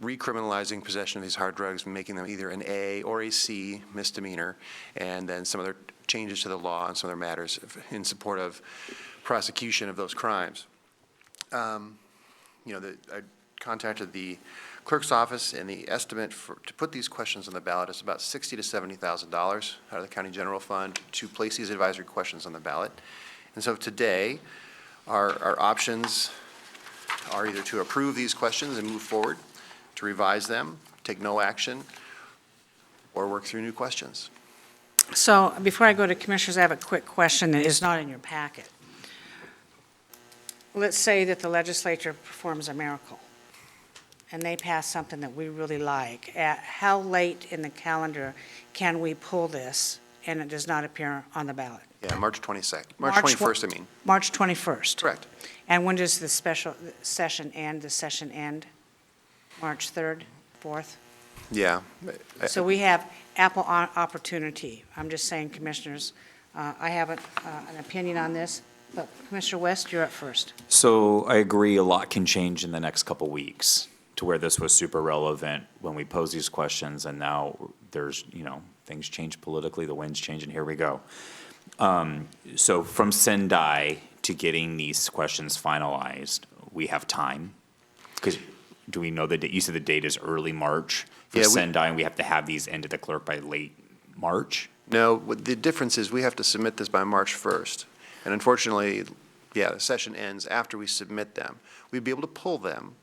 recriminalizing possession of these hard drugs and making them either an A or a C misdemeanor, and then some other changes to the law and some other matters in support of prosecution of those crimes. I contacted the clerk's office, and the estimate to put these questions on the ballot is about $60,000 to $70,000 out of the county general fund to place these advisory questions on the ballot. And so today, Our options are either to approve these questions and move forward, to revise them, take no action, or work through new questions. So before I go to commissioners, I have a quick question that is not in your packet. Let's say that the legislature performs a miracle, and they pass something that we really like. How late in the calendar can we pull this, and it does not appear on the ballot? Yeah, March 22nd, March March 21st, I mean. March 21st? Correct. And when does the special session end? The session end? March 3rd, 4th? Yeah. So we have ample opportunity. I'm just saying, commissioners, I have an opinion on this, but Commissioner West, you're up first. So I agree, a lot can change in the next couple weeks to where this was super relevant when we posed these questions, and now there's, things change politically, the winds change, and here we go. So from Sendai to getting these questions finalized, we have time? Because do we know the date? You said the date is early March for Yeah, Sendai, and we have to have these into the clerk by late March? No, the difference is we have to submit this by March 1st. And unfortunately, the session ends after we submit them. We'd be able to pull them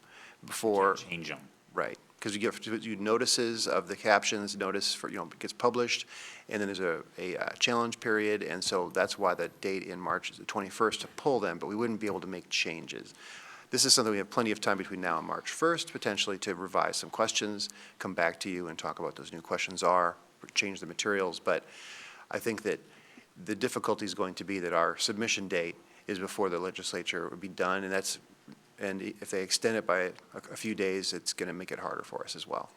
before, Change them. right, because you have to do notices of the captions, notice for, it gets published, and then there's a challenge period, and so that's why the date in March is the 21st to pull them, but we wouldn't be able to make changes. This is something we have plenty of time between now and March 1st, potentially to revise some questions, come back to you and talk about what those new questions are, change the materials, but I think that the difficulty is going to be that our submission date is before the legislature would be done, and if they extend it by a few days, it's going to make it harder for us as well.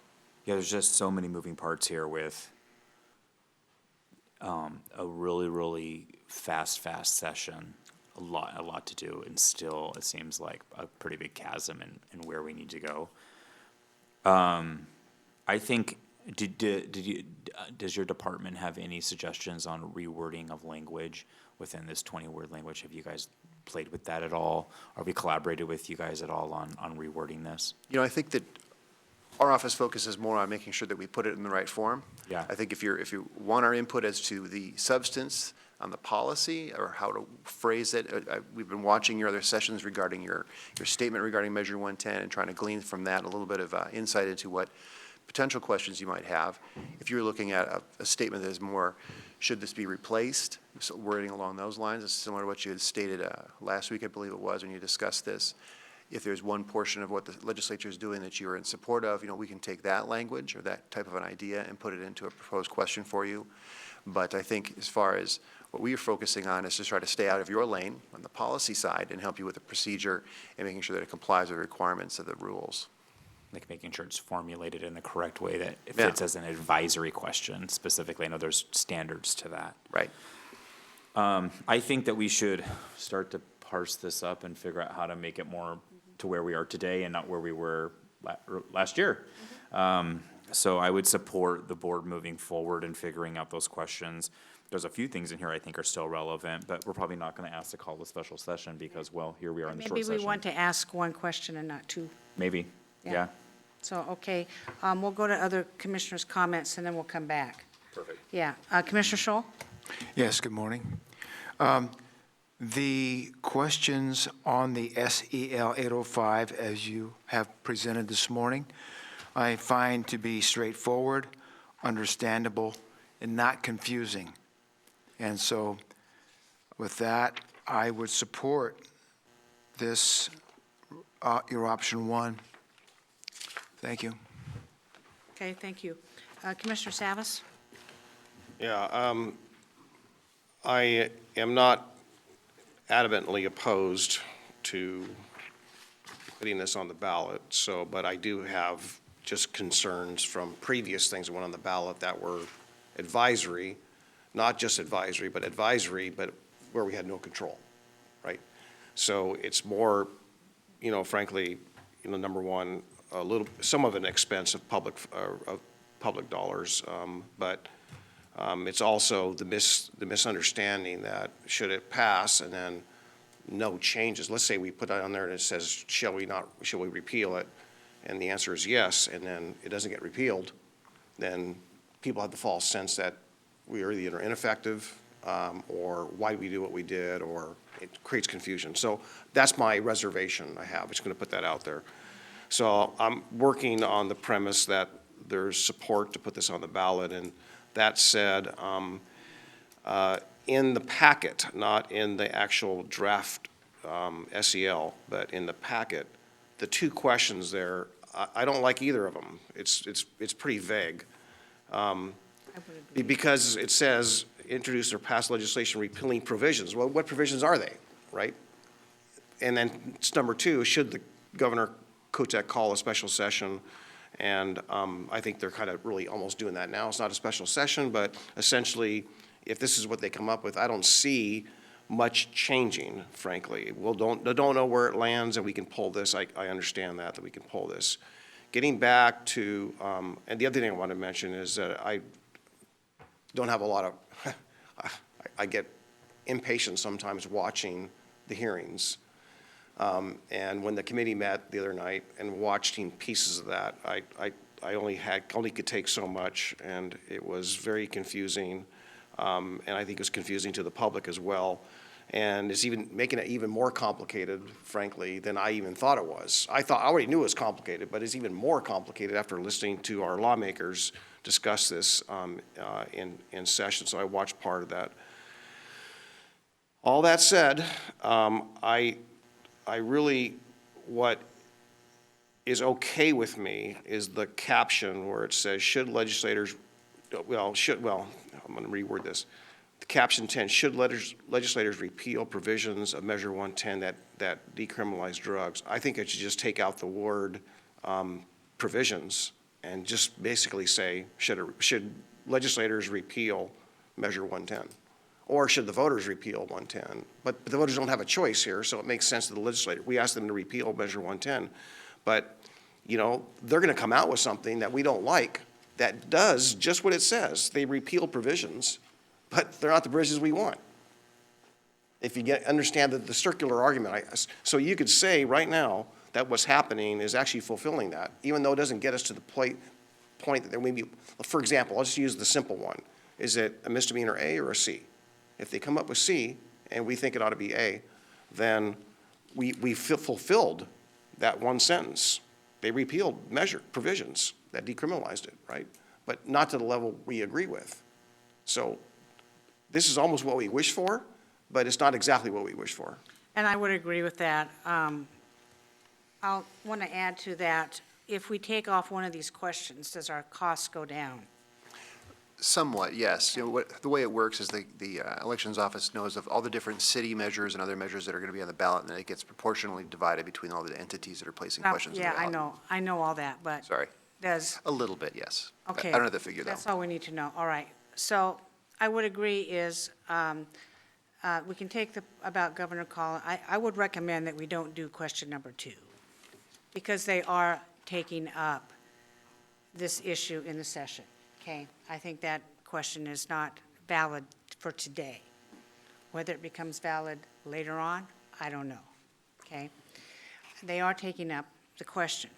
Yeah, there's just so many moving parts here with a really, really fast session, a lot to do, and still it seems like a pretty big chasm in where we need to go. I think, does your department have any suggestions on rewording of language within this 20-word language? Have you guys played with that at all? Or have we collaborated with you guys at all on rewording this? I think that our office focuses more on making sure that we put it in the right form. Yeah. I think if you want our input as to the substance on the policy or how to phrase it, we've been watching your other sessions regarding your statement regarding Measure 110 and trying to glean from that a little bit of insight into what potential questions you might have. If you're looking at a statement that is more, should this be replaced, so wording along those lines, it's similar to what you had stated last week, I believe it was, when you discussed this. If there's one portion of what the legislature is doing that you are in support of, we can take that language or that type of an idea and put it into a proposed question for you. But I think as far as what we are focusing on is to try to stay out of your lane on the policy side and help you with the procedure and making sure that it complies with the requirements of the rules. Like making sure it's formulated in the correct way that it fits as an advisory question specifically. I know there's standards to that. Right. I think that we should start to parse this up and figure out how to make it more to where we are today and not where we were last year. So I would support the board moving forward and figuring out those questions. There's a few things in here I think are still relevant, but we're probably not going to ask to call a special session because, well, here we are in the short session. Maybe we want to ask one question and not two. Maybe, yeah. So, okay, we'll go to other commissioners' comments, and then we'll come back. Perfect. Yeah, Commissioner Scholl? Yes, good morning. The questions on the SEL 805, as you have presented this morning, I find to be straightforward, understandable, and not confusing. And so with that, I would support this, your option one. Thank you. Okay, thank you. Commissioner Savas? Yeah, I am not adamantly opposed to putting this on the ballot, but I do have just concerns from previous things that went on the ballot that were advisory, not just advisory, but where we had no control, right? So it's more, frankly, number one, some of an expense of public dollars, but it's also the misunderstanding that should it pass and then no changes. Let's say we put that on there and it says, shall we repeal it? And the answer is yes, and then it doesn't get repealed, then people have the false sense that we are either ineffective or why we do what we did, or it creates confusion. So that's my reservation I have. I'm just going to put that out there. So I'm working on the premise that there's support to put this on the ballot. And that said, in the packet, not in the actual draft SEL, but in the packet, the two questions there, I don't like either of them. It's pretty vague. Because it says, introduce or pass legislation repealing provisions. Well, what provisions are they, right? And then it's number two, should the Governor Kotek call a special session? And I think they're kind of really almost doing that now. It's not a special session, but essentially, if this is what they come up with, I don't see much changing, frankly. We'll don't know where it lands, and we can pull this. I understand that we can pull this. Getting back to, and the other thing I want to mention is that I don't have a lot of, I get impatient sometimes watching the hearings. And when the committee met the other night and watching pieces of that, I only could take so much, and it was very confusing. And I think it's confusing to the public as well. And it's even making it even more complicated, frankly, than I even thought it was. I already knew it was complicated, but it's even more complicated after listening to our lawmakers discuss this in session. So I watched part of that. All that said, I really, what is okay with me is the caption where it says, should legislators, I'm going to reword this. The caption 10, should legislators repeal provisions of Measure 110 that decriminalize drugs? I think it should just take out the word provisions and just basically say, should legislators repeal Measure 110? Or should the voters repeal 110? But the voters don't have a choice here, so it makes sense to the legislator. We asked them to repeal Measure 110. But, they're going to come out with something that we don't like that does just what it says. They repeal provisions, but they're not the provisions we want. If you understand the circular argument, so you could say right now that what's happening is actually fulfilling that, even though it doesn't get us to the point that there may be, for example, I'll just use the simple one. Is it a misdemeanor A or a C? If they come up with C and we think it ought to be A, then we fulfilled that one sentence. They repealed provisions that decriminalized it, right? But not to the level we agree with. So this is almost what we wish for, but it's not exactly what we wish for. And I would agree with that. I'll want to add to that, if we take off one of these questions, does our costs go down? Somewhat, yes. The way it works is the elections office knows of all the different city measures and other measures that are going to be on the ballot, and then it gets proportionally divided between all the entities that are placing questions on the ballot. Yeah, I know all that, but Sorry. does, A little bit, yes. okay. I don't have the figure, though. That's all we need to know. All right. So I would agree is, we can take about Governor Collins. I would recommend that we don't do question number 2, because they are taking up this issue in the session, okay? I think that question is not valid for today. Whether it becomes valid later on, I don't know, okay? They are taking up the question.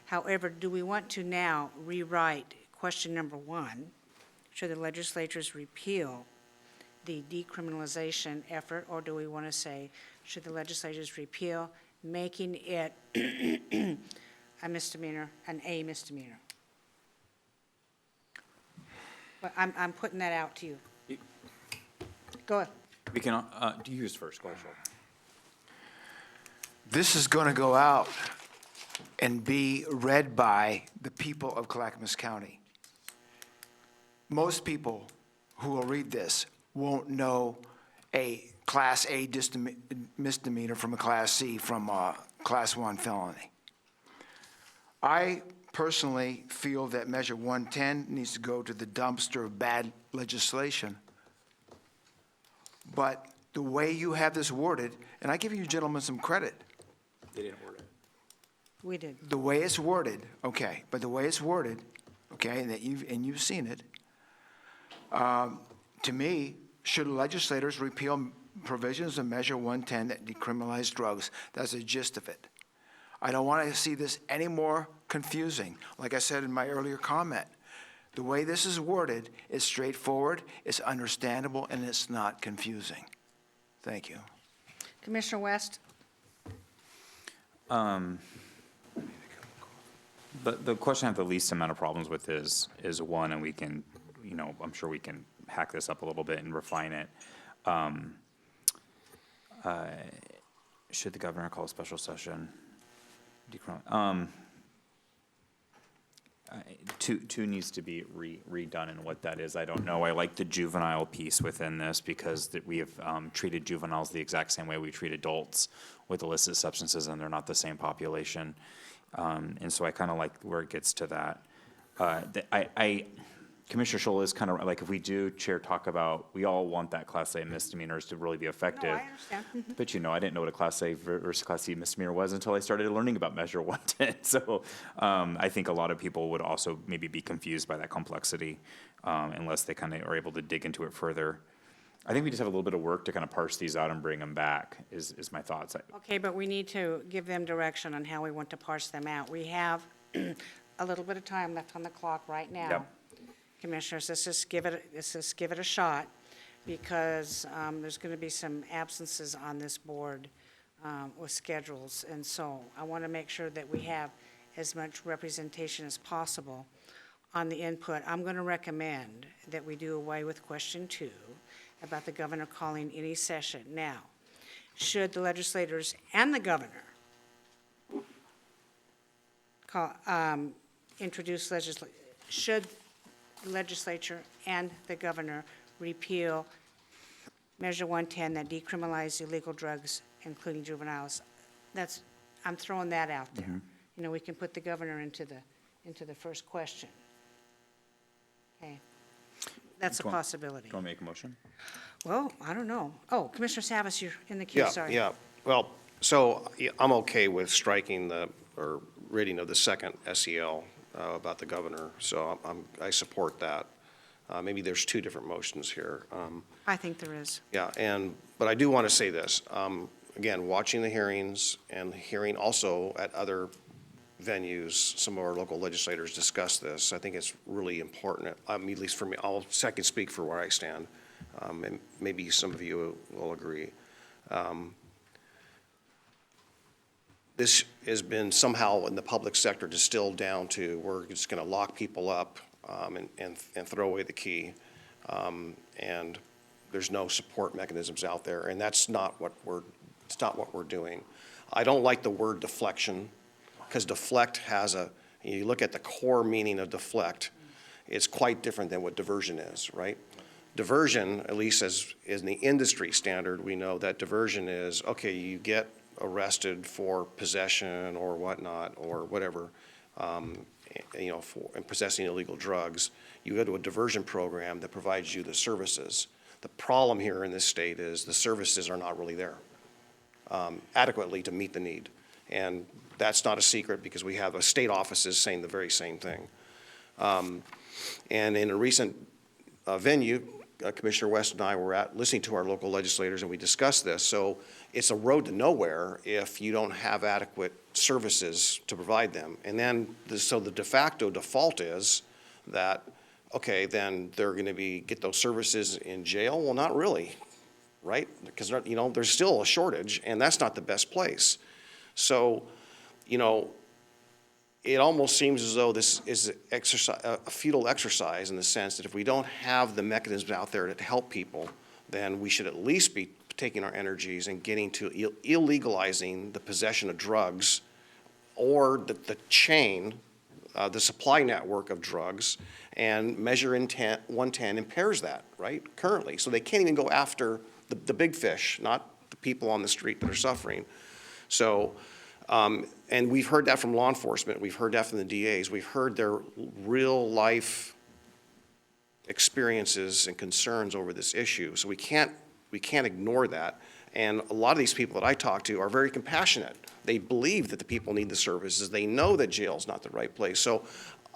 However, do we want to now rewrite question number 1, should the legislatures repeal the decriminalization effort, or do we want to say, should the legislatures repeal, making it a misdemeanor, an A misdemeanor? But I'm putting that out to you. Go ahead. We can, do you use first, go ahead, Schultz. This is going to go out and be read by the people of Clackamas County. Most people who will read this won't know a Class A misdemeanor from a Class C from a Class 1 felony. I personally feel that Measure 110 needs to go to the dumpster of bad legislation. But the way you have this worded, and I give you gentlemen some credit, They didn't word it. We did. the way it's worded, okay, but the way it's worded, okay, and you've seen it, to me, should legislators repeal provisions of Measure 110 that decriminalize drugs? That's the gist of it. I don't want to see this any more confusing. Like I said in my earlier comment, The way this is worded is straightforward, it's understandable, and it's not confusing. Thank you. Commissioner West? The question I have the least amount of problems with is one, and we can, I'm sure we can hack this up a little bit and refine it. Should the governor call a special session? Two needs to be redone, and what that is, I don't know. I like the juvenile piece within this because we have treated juveniles the exact same way we treat adults with illicit substances, and they're not the same population. And so I kind of like where it gets to that. Commissioner Scholl is kind of like, if we do, Chair, talk about, we all want that Class A misdemeanors to really be effective. No, I understand. But I didn't know what a Class A versus Class C misdemeanor was until I started learning about Measure 110. So I think a lot of people would also maybe be confused by that complexity unless they kind of are able to dig into it further. I think we just have a little bit of work to kind of parse these out and bring them back, is my thoughts. Okay, but we need to give them direction on how we want to parse them out. We have a little bit of time left on the clock right now. Yep. Commissioners, let's just give it a shot, because there's going to be some absences on this board with schedules, and so I want to make sure that we have as much representation as possible on the input. I'm going to recommend that we do away with question 2 about the governor calling any session. Now, should the legislators and the governor introduce should the legislature and the governor repeal Measure 110 that decriminalized illegal drugs, including juveniles? I'm throwing that out there. We can put the governor into the first question. Okay, that's a possibility. Do you want to make a motion? Well, I don't know. Oh, Commissioner Savas, you're in the queue, sorry. Yeah. Well, so I'm okay with striking or reading of the second SEL about the governor, so I support that. Maybe there's 2 different motions here. I think there is. Yeah, but I do want to say this. Again, watching the hearings and hearing also at other venues, some of our local legislators discuss this. I think it's really important, at least for me. I'll second speak for where I stand, and maybe some of you will agree. This has been somehow in the public sector distilled down to we're just going to lock people up and throw away the key, and there's no support mechanisms out there, and that's not what we're doing. I don't like the word deflection, because deflect you look at the core meaning of deflect, it's quite different than what diversion is, right? Diversion, at least as in the industry standard, we know that diversion is, okay, you get arrested for possession or whatnot, or whatever, for possessing illegal drugs. You go to a diversion program that provides you the services. The problem here in this state is the services are not really there adequately to meet the need. And that's not a secret, because we have state offices saying the very same thing. And in a recent venue, Commissioner West and I were listening to our local legislators, and we discussed this. So it's a road to nowhere if you don't have adequate services to provide them. And then, so the de facto default is that, okay, then they're going to get those services in jail. Well, not really, right? Because there's still a shortage, and that's not the best place. So, it almost seems as though this is a futile exercise, in the sense that if we don't have the mechanisms out there to help people, then we should at least be taking our energies and getting to illegalizing the possession of drugs, or the chain, the supply network of drugs, and Measure 110 impairs that, right, currently. So they can't even go after the big fish, not the people on the street that are suffering. So, and we've heard that from law enforcement, we've heard that from the DAs, we've heard their real life experiences and concerns over this issue. So we can't ignore that. And a lot of these people that I talk to are very compassionate. They believe that the people need the services. They know that jail's not the right place. So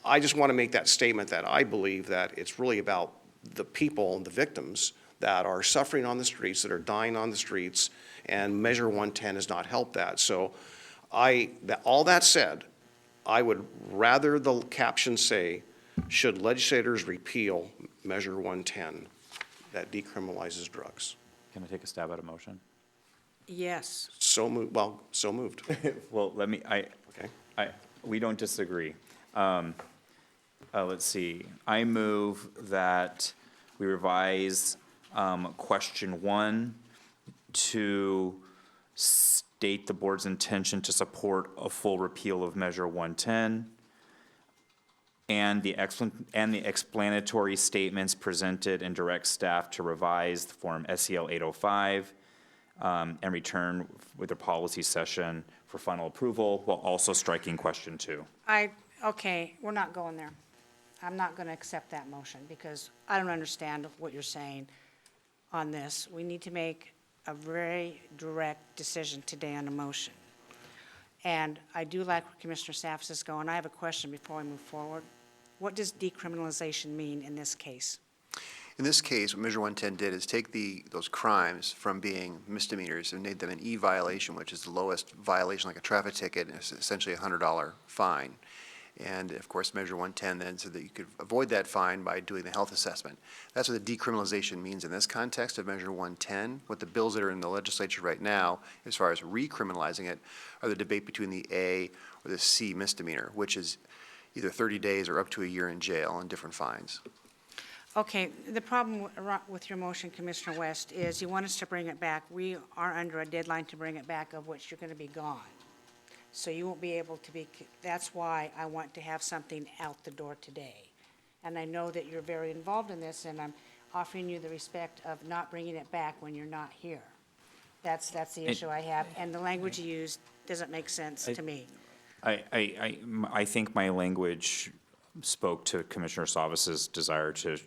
I just want to make that statement that I believe that it's really about the people and the victims that are suffering on the streets, that are dying on the streets, and Measure 110 has not helped that. So all that said, I would rather the caption say should legislators repeal Measure 110 that decriminalizes drugs? Can I take a stab at a motion? Yes. So moved, so moved. Well, Okay. we don't disagree. Let's see, I move that we revise, question 1 to state the board's intention to support a full repeal of Measure 110 and the explanatory statements presented and direct staff to revise the Form SEL 805 and return with a policy session for final approval while also striking question 2. Okay, we're not going there. I'm not going to accept that motion because I don't understand what you're saying on this. We need to make a very direct decision today on a motion. And I do like where Commissioner Savas is going. I have a question before we move forward. What does decriminalization mean in this case? In this case, what Measure 110 did is take those crimes from being misdemeanors and made them an E-violation, which is the lowest violation, like a traffic ticket, and it's essentially a $100 fine. And of course, Measure 110 then said that you could avoid that fine by doing the health assessment. That's what the decriminalization means in this context of Measure 110. What the bills that are in the legislature right now, as far as recriminalizing it, are the debate between the A or the C misdemeanor, which is either 30 days or up to a year in jail and different fines. Okay, the problem with your motion, Commissioner West, is you want us to bring it back. We are under a deadline to bring it back, of which you're going to be gone. So you won't be able to be, that's why I want to have something out the door today. And I know that you're very involved in this, and I'm offering you the respect of not bringing it back when you're not here. That's the issue I have, and the language you used doesn't make sense to me. I think my language spoke to Commissioner Savas's desire to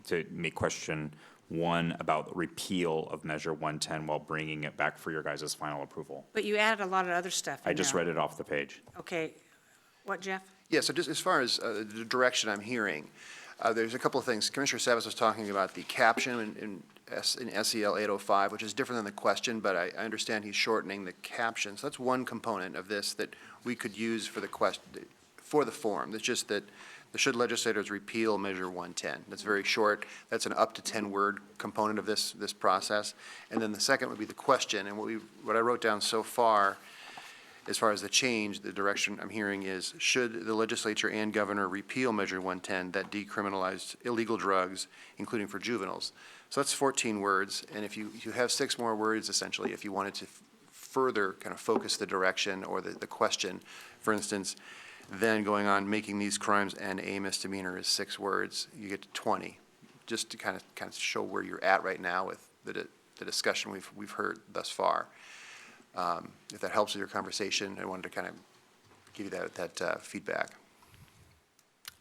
to make question 1 about repeal of Measure 110 while bringing it back for your guys' final approval. But you added a lot of other stuff in I just there. read it off the page. Okay, what, Jeff? Yeah, so just as far as the direction I'm hearing, there's a couple of things. Commissioner Savas was talking about the caption in SEL 805, which is different than the question, but I understand he's shortening the caption. So that's one component of this that we could use for the question, for the form. It's just that should legislators repeal Measure 110. That's very short. That's an up to 10-word component of this process. And then the second would be the question. And what I wrote down so far, as far as the change, the direction I'm hearing is, should the legislature and governor repeal Measure 110 that decriminalized illegal drugs, including for juveniles? So that's 14 words. And if you have 6 more words, essentially, if you wanted to further kind of focus the direction or the question, for instance, then going on, making these crimes and a misdemeanor is 6 words, you get to 20, just to kind of show where you're at right now with the discussion we've heard thus far. If that helps with your conversation, I wanted to kind of give you that feedback.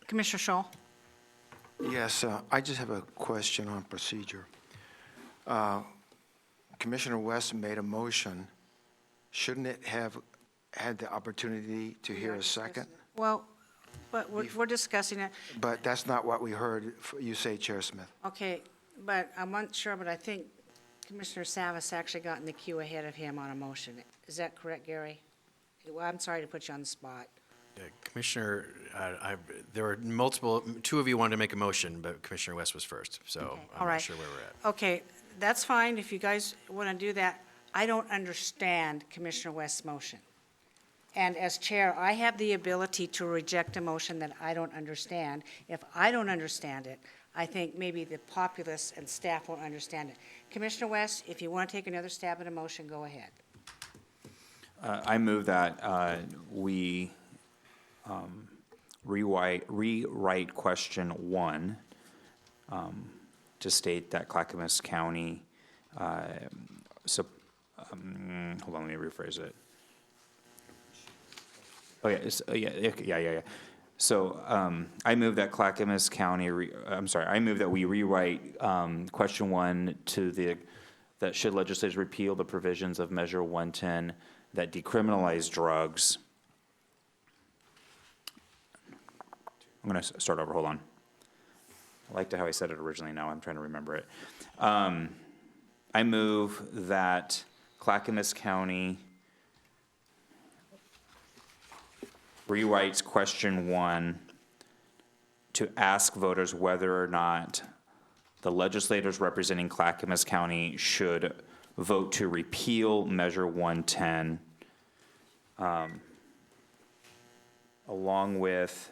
Commissioner Scholl? Yes, I just have a question on procedure. Commissioner West made a motion. Shouldn't it have had the opportunity to hear a second? Well, but we're discussing it. But that's not what we heard you say, Chair Smith. Okay, but I'm not sure, but I think Commissioner Savas actually got in the queue ahead of him on a motion. Is that correct, Gary? Well, I'm sorry to put you on the spot. Commissioner, there were multiple, 2 of you wanted to make a motion, but Commissioner West was first, so Okay, I'm all not right. sure where we're at. Okay, that's fine if you guys want to do that. I don't understand Commissioner West's motion. And as chair, I have the ability to reject a motion that I don't understand. If I don't understand it, I think maybe the populace and staff won't understand it. Commissioner West, if you want to take another stab at a motion, go ahead. I move that we rewrite question 1 to state that Clackamas County, hold on, let me rephrase it. Oh, yeah. So I move that Clackamas County, I move that we rewrite question 1 to that should legislators repeal the provisions of Measure 110 that decriminalize drugs. I'm going to start over, hold on. I liked how I said it originally, now I'm trying to remember it. I move that Clackamas County rewrites question 1 to ask voters whether or not the legislators representing Clackamas County should vote to repeal Measure 110, along with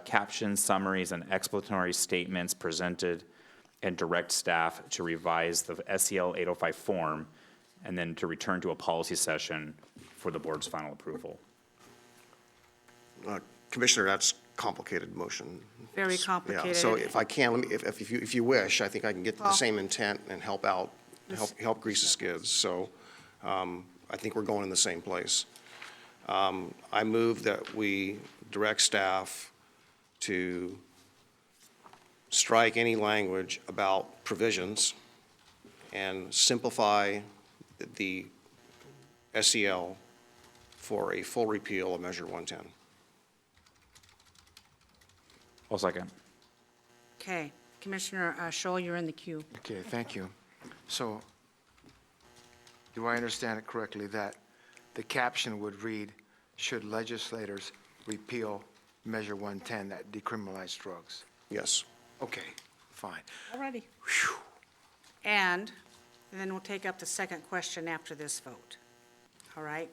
captions, summaries, and explanatory statements presented, and direct staff to revise the SEL 805 form, and then to return to a policy session for the board's final approval. Commissioner, that's complicated motion. Very Yeah, complicated. so if I can, let me, if you wish, I think I can get the Well- same intent and help out, help grease the skids. So I think we're going in the same place. I move that we direct staff to strike any language about provisions and simplify the SEL for a full repeal of Measure 110. I'll second. Okay, Commissioner Scholl, you're in the queue. Okay, thank you. So, do I understand it correctly that the caption would read, "Should legislators repeal Measure 110 that decriminalized drugs"? Yes. Okay, fine. Alrighty. And then we'll take up the second question after this vote. All right?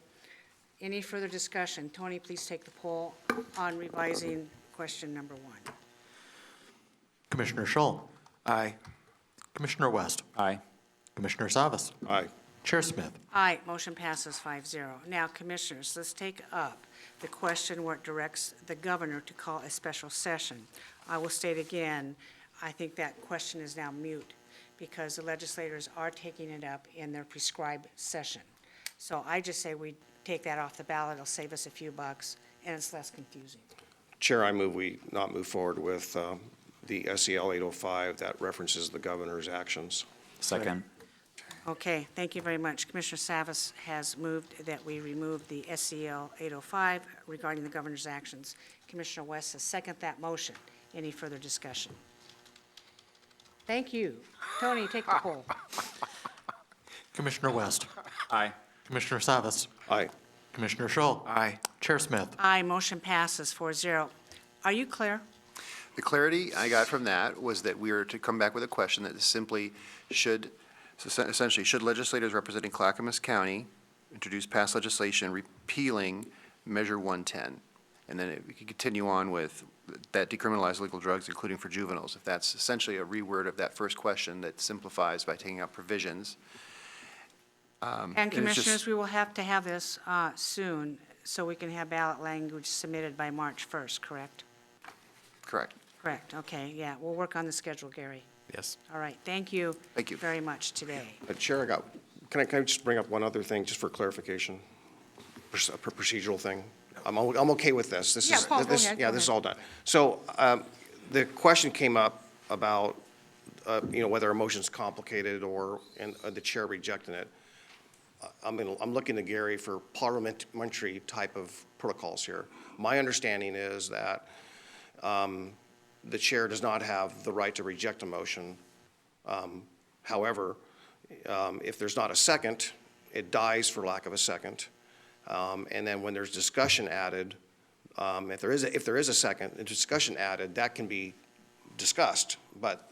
Any further discussion? Tony, please take the poll on revising question number 1. Commissioner Scholl, Aye. Commissioner West, Aye. Commissioner Savas, Aye. Chair Smith. Aye, motion passes 5-0. Now, Commissioners, let's take up the question where it directs the governor to call a special session. I will state again, I think that question is now moot because the legislators are taking it up in their prescribed session. So I just say we take that off the ballot. It'll save us a few bucks, and it's less confusing. Chair, I move we not move forward with the SEL 805 that references the governor's actions. Second. Okay, thank you very much. Commissioner Savas has moved that we remove the SEL 805 regarding the governor's actions. Commissioner West has seconded that motion. Any further discussion? Thank you. Tony, take the poll. Commissioner West, Aye. Commissioner Savas, Aye. Commissioner Scholl, Aye. Chair Smith. Aye, motion passes 4-0. Are you clear? The clarity I got from that was that we were to come back with a question that simply essentially, should legislators representing Clackamas County introduce past legislation repealing Measure 110? And then we could continue on with that decriminalize illegal drugs, including for juveniles, if that's essentially a reword of that first question that simplifies by taking out provisions. And it's just- Commissioners, we will have to have this soon, so we can have ballot language submitted by March 1st, correct? Correct. Correct, okay, yeah, we'll work on the schedule, Gary. Yes. All right, thank you. Thank you. Very much today. Chair, can I just bring up one other thing, just for clarification? A procedural thing. I'm okay with this. This Yeah, is Paul, go this- ahead, Yeah, go this is ahead. all done. So the question came up about, whether a motion's complicated and the chair rejecting it. I'm looking to Gary for parliamentary type of protocols here. My understanding is that the chair does not have the right to reject a motion. However, if there's not a second, it dies for lack of a second. And then when there's discussion added, if there is a second, a discussion added, that can be discussed. But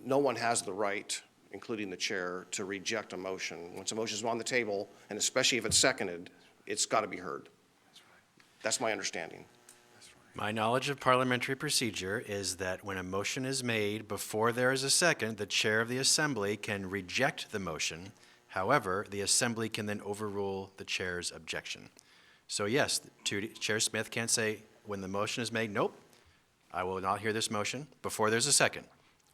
no one has the right, including the chair, to reject a motion. Once a motion is on the table, and especially if it's seconded, it's got to be heard. That's my understanding. My knowledge of parliamentary procedure is that when a motion is made before there is a second, the chair of the assembly can reject the motion. However, the assembly can then overrule the chair's objection. So yes, Chair Smith can say, when the motion is made, nope, I will not hear this motion before there's a second.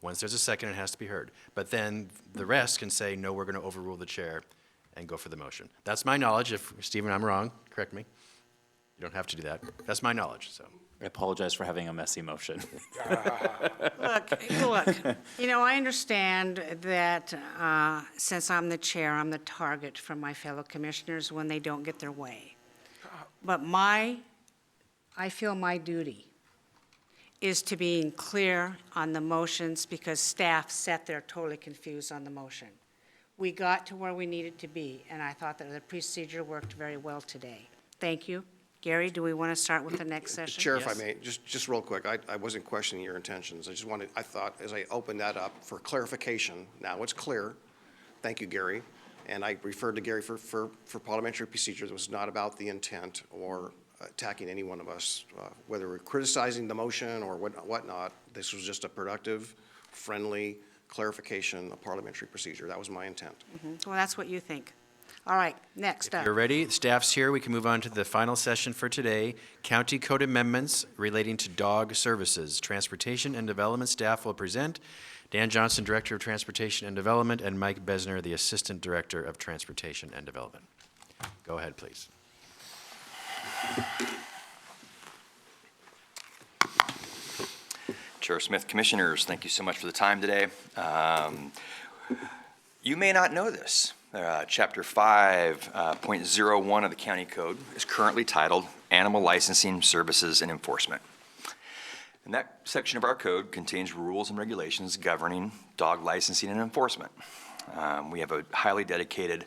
Once there's a second, it has to be heard. But then the rest can say, no, we're going to overrule the chair and go for the motion. That's my knowledge. If, Stephen, I'm wrong, correct me. You don't have to do that. That's my knowledge, so. I apologize for having a messy motion. Look, I understand that since I'm the chair, I'm the target from my fellow commissioners when they don't get their way. But I feel my duty is to being clear on the motions because staff sat there totally confused on the motion. we got to where we needed to be, and I thought that the procedure worked very well today. Thank you. Gary, do we want to start with the next session? Chair, if I may, just real quick, I wasn't questioning your intentions. I thought, as I opened that up for clarification, now it's clear. Thank you, Gary. And I referred to Gary for parliamentary procedures. It was not about the intent or attacking any one of us, whether we're criticizing the motion or whatnot. This was just a productive, friendly clarification of parliamentary procedure. That was my intent. Well, that's what you think. All right, next up. You're ready? Staff's here. We can move on to the final session for today. County Code amendments relating to dog services. Transportation and Development staff will present. Dan Johnson, Director of Transportation and Development, and Mike Besner, the Assistant Director of Transportation and Development. Go ahead, please. Chair Smith, Commissioners, thank you so much for the time today. You may not know this. Chapter 5.01 of the County Code is currently titled Animal Licensing Services and Enforcement. And that section of our code contains rules and regulations governing dog licensing and enforcement. We have a highly dedicated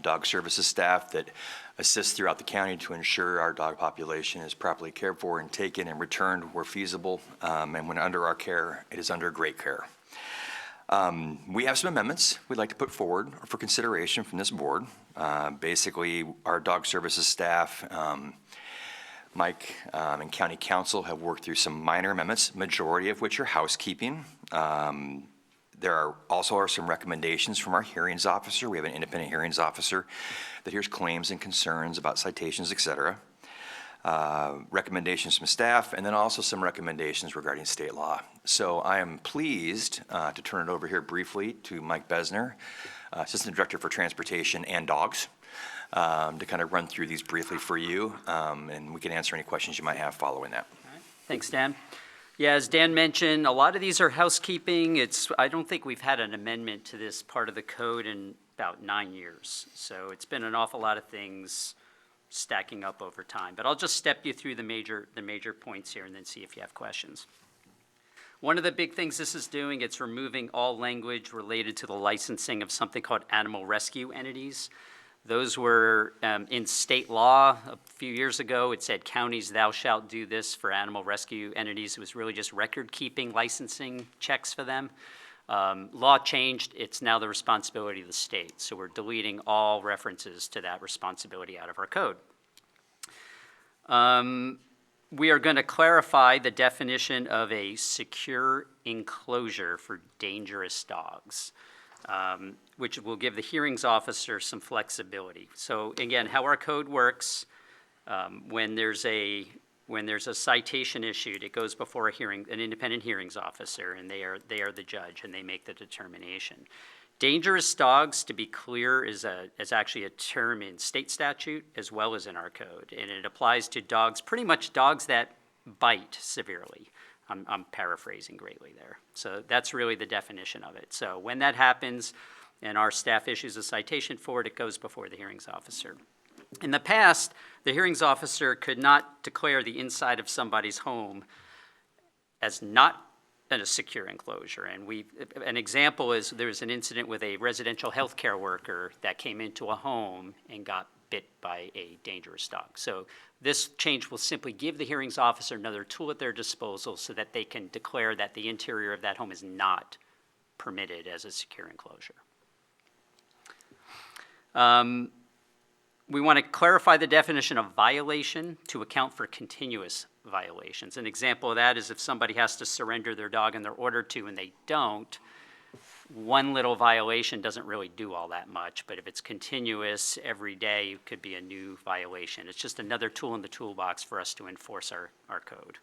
dog services staff that assists throughout the county to ensure our dog population is properly cared for and taken and returned where feasible. And when under our care, it is under great care. We have some amendments we'd like to put forward for consideration from this board. Basically, our dog services staff, Mike and County Council have worked through some minor amendments, majority of which are housekeeping. There are some recommendations from our hearings officer. We have an independent hearings officer that hears claims and concerns about citations, et cetera. Recommendations from staff, and then also some recommendations regarding state law. So I am pleased to turn it over here briefly to Mike Besner, Assistant Director for Transportation and Dogs, to kind of run through these briefly for you, and we can answer any questions you might have following that. Thanks, Dan. Yeah, as Dan mentioned, a lot of these are housekeeping. I don't think we've had an amendment to this part of the code in about 9 years. So it's been an awful lot of things stacking up over time. But I'll just step you through the major points here and then see if you have questions. One of the big things this is doing, it's removing all language related to the licensing of something called animal rescue entities. Those were in state law a few years ago. It said counties, thou shalt do this for animal rescue entities. It was really just record-keeping licensing checks for them. Law changed. It's now the responsibility of the state. So we're deleting all references to that responsibility out of our code. We are going to clarify the definition of a secure enclosure for dangerous dogs. Which will give the hearings officer some flexibility. So again, how our code works, when there's a citation issued, it goes before an independent hearings officer, and they are the judge, and they make the determination. Dangerous dogs, to be clear, is actually a term in state statute as well as in our code, and it applies to dogs, pretty much dogs that bite severely. I'm paraphrasing greatly there. So that's really the definition of it. So when that happens and our staff issues a citation for it, it goes before the hearings officer. In the past, the hearings officer could not declare the inside of somebody's home as not a secure enclosure. And an example is there was an incident with a residential health care worker that came into a home and got bit by a dangerous dog. So this change will simply give the hearings officer another tool at their disposal so that they can declare that the interior of that home is not permitted as a secure enclosure. We want to clarify the definition of violation to account for continuous violations. An example of that is if somebody has to surrender their dog and they're ordered to and they don't, one little violation doesn't really do all that much, but if it's continuous every day, it could be a new violation. It's just another tool in the toolbox for us to enforce our code.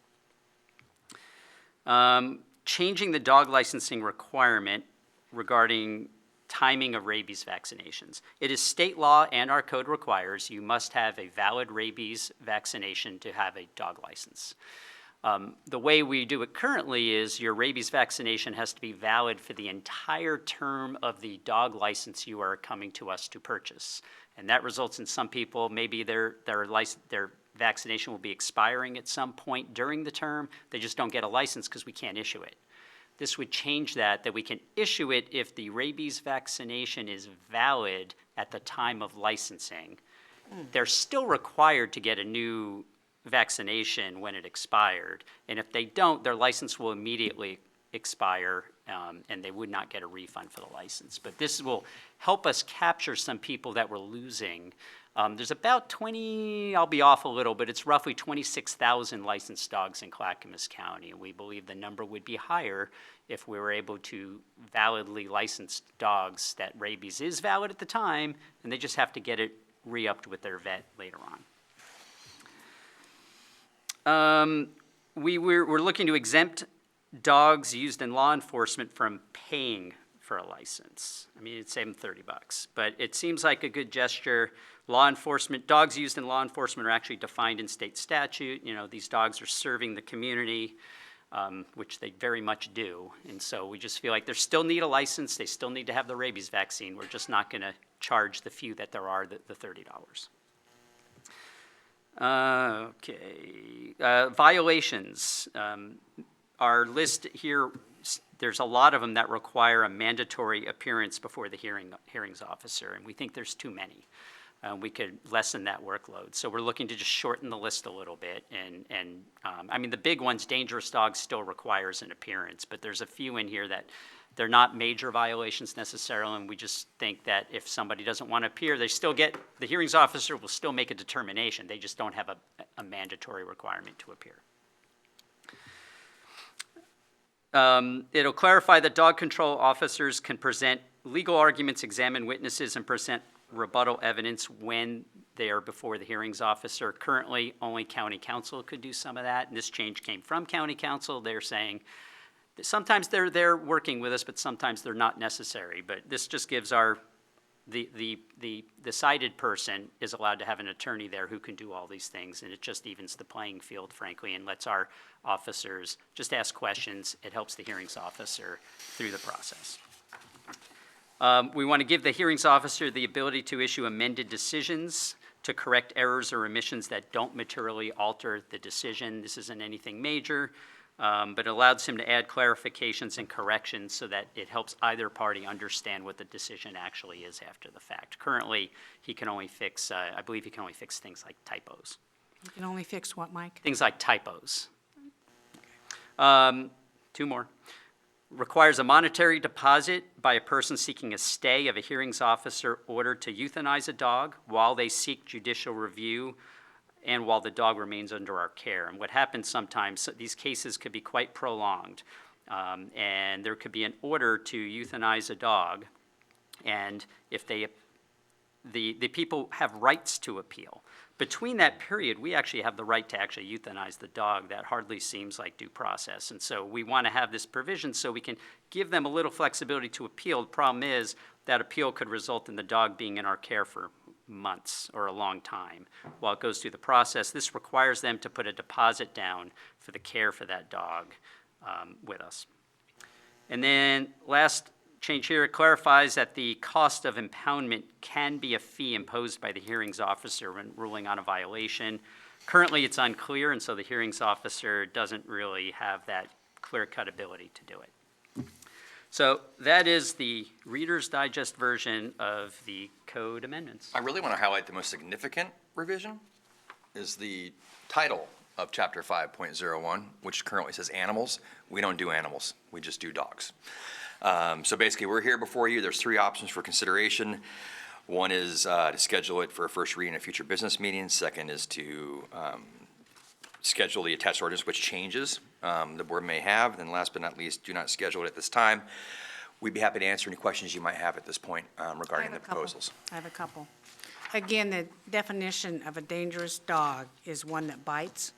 Changing the dog licensing requirement regarding timing of rabies vaccinations. It is state law and our code requires you must have a valid rabies vaccination to have a dog license. The way we do it currently is your rabies vaccination has to be valid for the entire term of the dog license you are coming to us to purchase. And that results in some people, maybe their vaccination will be expiring at some point during the term. They just don't get a license because we can't issue it. This would change that we can issue it if the rabies vaccination is valid at the time of licensing. They're still required to get a new vaccination when it expired. And if they don't, their license will immediately expire, and they would not get a refund for the license. But this will help us capture some people that we're losing. There's about 20, I'll be off a little, but it's roughly 26,000 licensed dogs in Clackamas County. And we believe the number would be higher if we were able to validly license dogs that rabies is valid at the time, and they just have to get it re-upped with their vet later on. We're looking to exempt dogs used in law enforcement from paying for a license. I mean, it'd save them $30, but it seems like a good gesture. Law enforcement, dogs used in law enforcement are actually defined in state statute. You know, these dogs are serving the community, which they very much do. And so we just feel like they still need a license. They still need to have the rabies vaccine. We're just not going to charge the few that there are, the $30. Violations. Our list here, there's a lot of them that require a mandatory appearance before the hearings officer, and we think there's too many. We could lessen that workload. So we're looking to just shorten the list a little bit. I mean, the big ones, dangerous dogs still requires an appearance, but there's a few in here that they're not major violations necessarily, and we just think that if somebody doesn't want to appear, they still get, the hearings officer will still make a determination. They just don't have a mandatory requirement to appear. It'll clarify that dog control officers can present legal arguments, examine witnesses, and present rebuttal evidence when they are before the hearings officer. Currently, only county council could do some of that, and this change came from county council. They're saying that sometimes they're working with us, but sometimes they're not necessary. But this just gives the cited person is allowed to have an attorney there who can do all these things, and it just evens the playing field, frankly, and lets our officers just ask questions. It helps the hearings officer through the process. We want to give the hearings officer the ability to issue amended decisions to correct errors or omissions that don't materially alter the decision. This isn't anything major, but it allows him to add clarifications and corrections so that it helps either party understand what the decision actually is after the fact. Currently, he can only fix, I believe he can only fix things like typos. You can only fix what, Mike? Things like typos. Two more. Requires a monetary deposit by a person seeking a stay of a hearings officer order to euthanize a dog while they seek judicial review and while the dog remains under our care. And what happens sometimes, these cases could be quite prolonged, and there could be an order to euthanize a dog, and if the people have rights to appeal. Between that period, we actually have the right to actually euthanize the dog. That hardly seems like due process. And so we want to have this provision so we can give them a little flexibility to appeal. The problem is that appeal could result in the dog being in our care for months or a long time while it goes through the process. This requires them to put a deposit down for the care for that dog with us. And then last change here, it clarifies that the cost of impoundment can be a fee imposed by the hearings officer when ruling on a violation. Currently, it's unclear, and so the hearings officer doesn't really have that clear-cut ability to do it. So that is the Reader's Digest version of the code amendments. I really want to highlight the most significant revision is the title of Chapter 5.01, which currently says animals. We don't do animals. We just do dogs. So basically, we're here before you. There's three options for consideration. One is to schedule it for a first reading at a future business meeting. Second is to schedule the attached ordinance, which changes the board may have. And last but not least, do not schedule it at this time. We'd be happy to answer any questions you might have at this point regarding the proposals. I have a couple. Again, the definition of a dangerous dog is one that bites.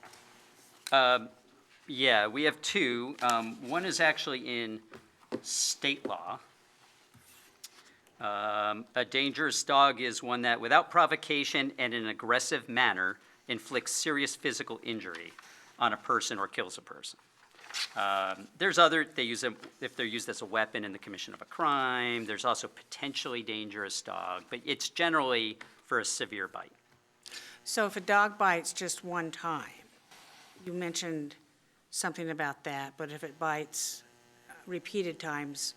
Yeah, we have two. One is actually in state law. A dangerous dog is one that, without provocation and in an aggressive manner, inflicts serious physical injury on a person or kills a person. There's other, they use them if they're used as a weapon in the commission of a crime. There's also potentially dangerous dog, but it's generally for a severe bite. So if a dog bites just one time, you mentioned something about that, but if it bites repeated times.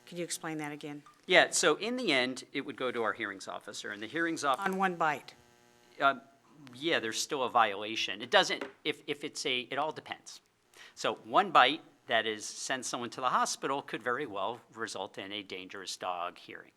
Could you explain that again? Yeah, so in the end, it would go to our hearings officer, and the hearings officer, On one bite? yeah, there's still a violation. It doesn't, if it's it all depends. So one bite that is send someone to the hospital could very well result in a dangerous dog hearing.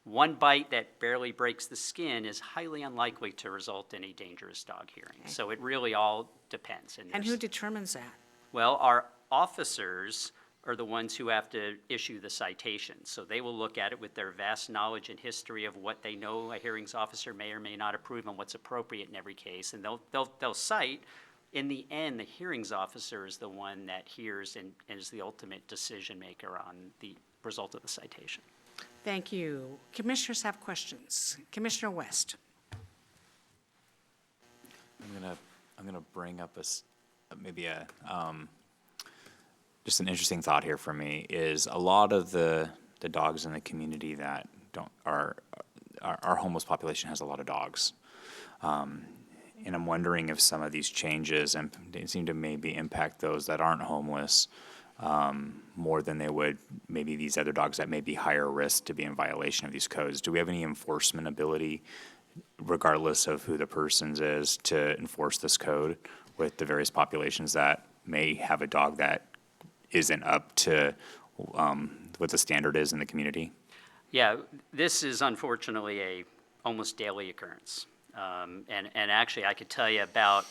One bite that barely breaks the skin is highly unlikely to result in a dangerous dog hearing. Okay. So it really all depends. And who determines that? Well, our officers are the ones who have to issue the citations. So they will look at it with their vast knowledge and history of what they know a hearings officer may or may not approve and what's appropriate in every case. And they'll cite. In the end, the hearings officer is the one that hears and is the ultimate decision maker on the result of the citation. Thank you. Commissioners have questions. Commissioner West. I'm gonna bring up just an interesting thought here for me is a lot of the dogs in the community that our homeless population has a lot of dogs. And I'm wondering if some of these changes and they seem to maybe impact those that aren't homeless more than they would maybe these other dogs that may be higher risk to be in violation of these codes. Do we have any enforcement ability, regardless of who the person is, to enforce this code with the various populations that may have a dog that isn't up to what the standard is in the community? Yeah, this is unfortunately a almost daily occurrence. And actually, I could tell you about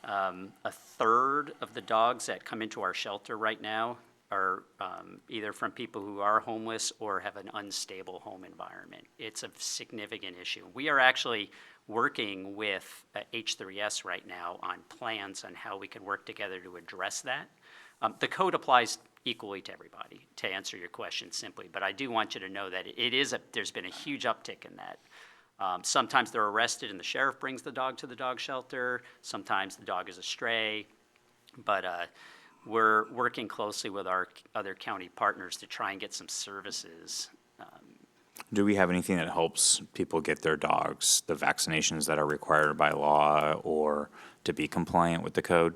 a third of the dogs that come into our shelter right now are either from people who are homeless or have an unstable home environment. It's a significant issue. We are actually working with H3S right now on plans on how we can work together to address that. The code applies equally to everybody, to answer your question simply, but I do want you to know that there's been a huge uptick in that. Sometimes they're arrested and the sheriff brings the dog to the dog shelter. Sometimes the dog is a stray. But we're working closely with our other county partners to try and get some services. Do we have anything that helps people get their dogs the vaccinations that are required by law or to be compliant with the code?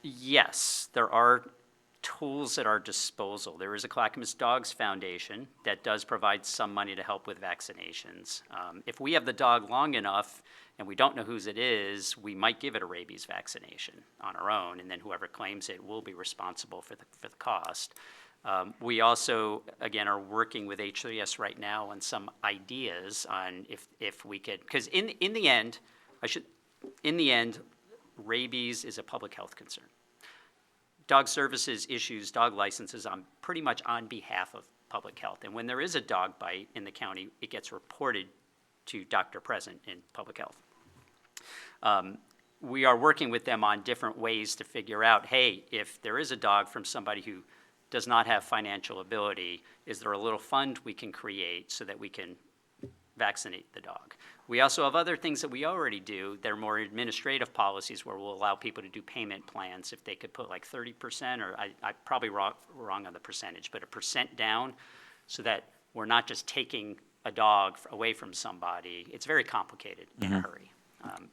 Yes, there are tools at our disposal. There is a Clackamas Dogs Foundation that does provide some money to help with vaccinations. If we have the dog long enough and we don't know whose it is, we might give it a rabies vaccination on our own, and then whoever claims it will be responsible for the cost. We also, again, are working with H3S right now on some ideas on if we could, because in the end, rabies is a public health concern. Dog Services issues dog licenses pretty much on behalf of public health. And when there is a dog bite in the county, it gets reported to Dr. Present in public health. We are working with them on different ways to figure out, hey, if there is a dog from somebody who does not have financial ability, is there a little fund we can create so that we can vaccinate the dog? We also have other things that we already do. They're more administrative policies where we'll allow people to do payment plans if they could put like 30%, or I probably wrong on the percentage, but a percent down so that we're not just taking a dog away from somebody. It's very complicated in a hurry.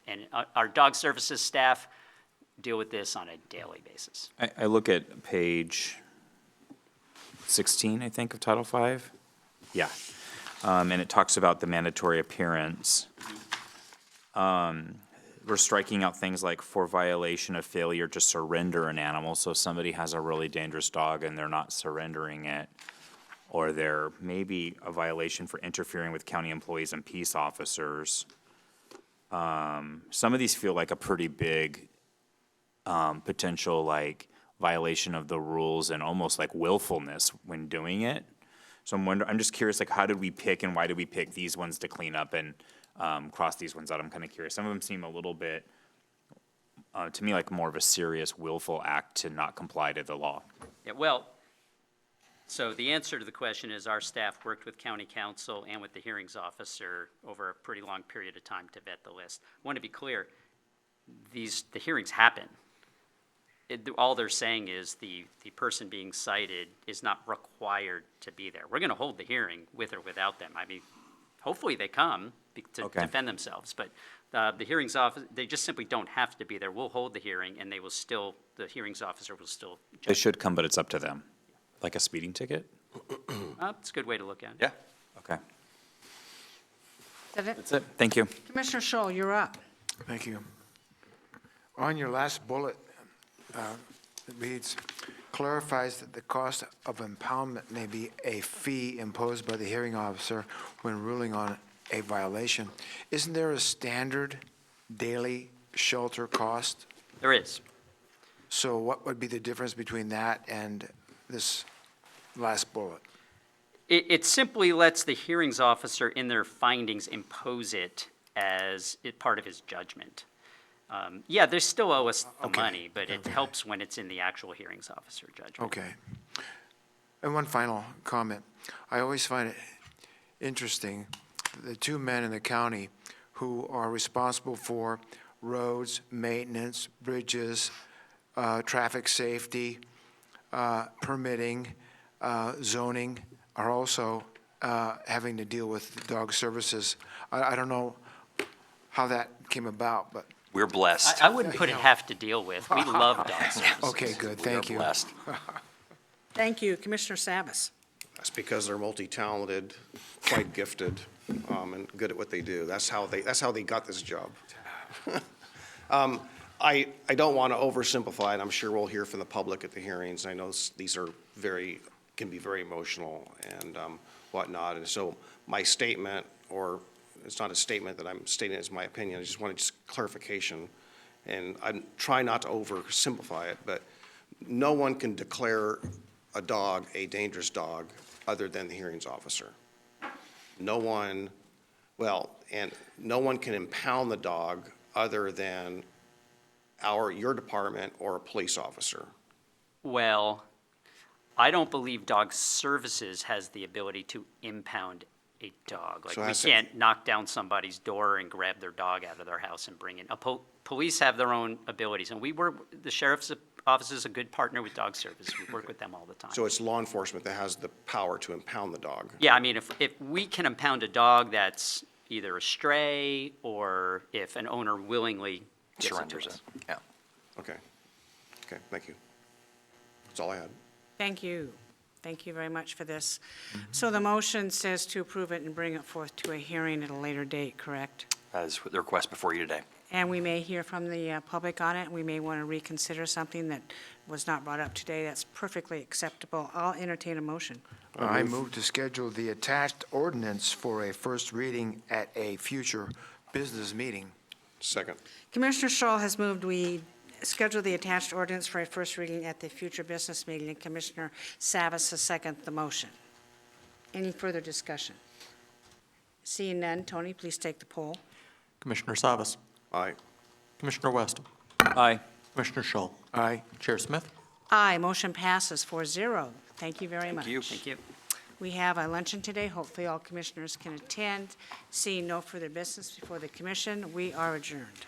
And our dog services staff deal with this on a daily basis. I look at page 16, I think, of Title V. Yeah. And it talks about the mandatory appearance. We're striking out things like for violation of failure to surrender an animal. So if somebody has a really dangerous dog and they're not surrendering it, or there may be a violation for interfering with county employees and peace officers. Some of these feel like a pretty big potential like violation of the rules and almost like willfulness when doing it. So I'm just curious, like, how did we pick and why did we pick these ones to clean up and cross these ones out? I'm kind of curious. Some of them seem a little bit, to me, like more of a serious willful act to not comply to the law. Yeah, well, so the answer to the question is our staff worked with county council and with the hearings officer over a pretty long period of time to vet the list. I want to be clear, the hearings happen. All they're saying is the person being cited is not required to be there. We're going to hold the hearing with or without them. I mean, hopefully they come to Okay. defend themselves, but the hearings officer, they just simply don't have to be there. We'll hold the hearing, and they will still, the hearings officer will still They judge. should come, but it's up to them. Like a speeding ticket? It's a good way to look at it. Yeah. Okay. Is that it? That's it. Thank you. Commissioner Scholl, you're up. Thank you. On your last bullet, it reads, clarifies that the cost of impoundment may be a fee imposed by the hearing officer when ruling on a violation. Isn't there a standard daily shelter cost? There is. So what would be the difference between that and this last bullet? It simply lets the hearings officer in their findings impose it as part of his judgment. Yeah, they still owe us the Okay. money, but it helps when it's in the actual hearings officer judgment. Okay. And one final comment. I always find it interesting, the two men in the county who are responsible for roads, maintenance, bridges, traffic safety, permitting, zoning, are also having to deal with dog services. I don't know how that came about, but, We're blessed. I wouldn't put it have to deal with. We love dog services. okay, good, thank We are you. blessed. Thank you, Commissioner Savas. That's because they're multi-talented, quite gifted, and good at what they do. That's how they got this job. I don't want to oversimplify it. I'm sure we'll hear from the public at the hearings. I know these are can be very emotional and whatnot. And so my statement, or it's not a statement that I'm stating as my opinion, I just wanted clarification. And I'm trying not to oversimplify it, but no one can declare a dog a dangerous dog other than the hearings officer. No one can impound the dog other than your department or a police officer. Well, I don't believe dog services has the ability to impound a dog. Like, So we has it- can't knock down somebody's door and grab their dog out of their house and bring it. Police have their own abilities, and the sheriff's office is a good partner with dog service. We work with them all the time. So it's law enforcement that has the power to impound the dog. Yeah, I mean, if we can impound a dog that's either a stray, or if an owner willingly gives it to Surrenders us. it. Yeah. Okay. Okay, thank you. That's all I had. Thank you. Thank you very much for this. So the motion says to approve it and bring it forth to a hearing at a later date, correct? That is the request before you today. And we may hear from the public on it. We may want to reconsider something that was not brought up today. That's perfectly acceptable. I'll entertain a motion. I move to schedule the attached ordinance for a first reading at a future business meeting. Second. Commissioner Scholl has moved we schedule the attached ordinance for a first reading at the future business meeting, and Commissioner Savas has seconded the motion. Any further discussion? Seeing none, Tony, please take the poll. Commissioner Savas. Aye. Commissioner West. Aye. Commissioner Scholl. Aye. Chair Smith. Aye, motion passes 4-0. Thank you very much. Thank you. Thank you. We have a luncheon today. Hopefully, all commissioners can attend. Seeing no further business before the commission, we are adjourned.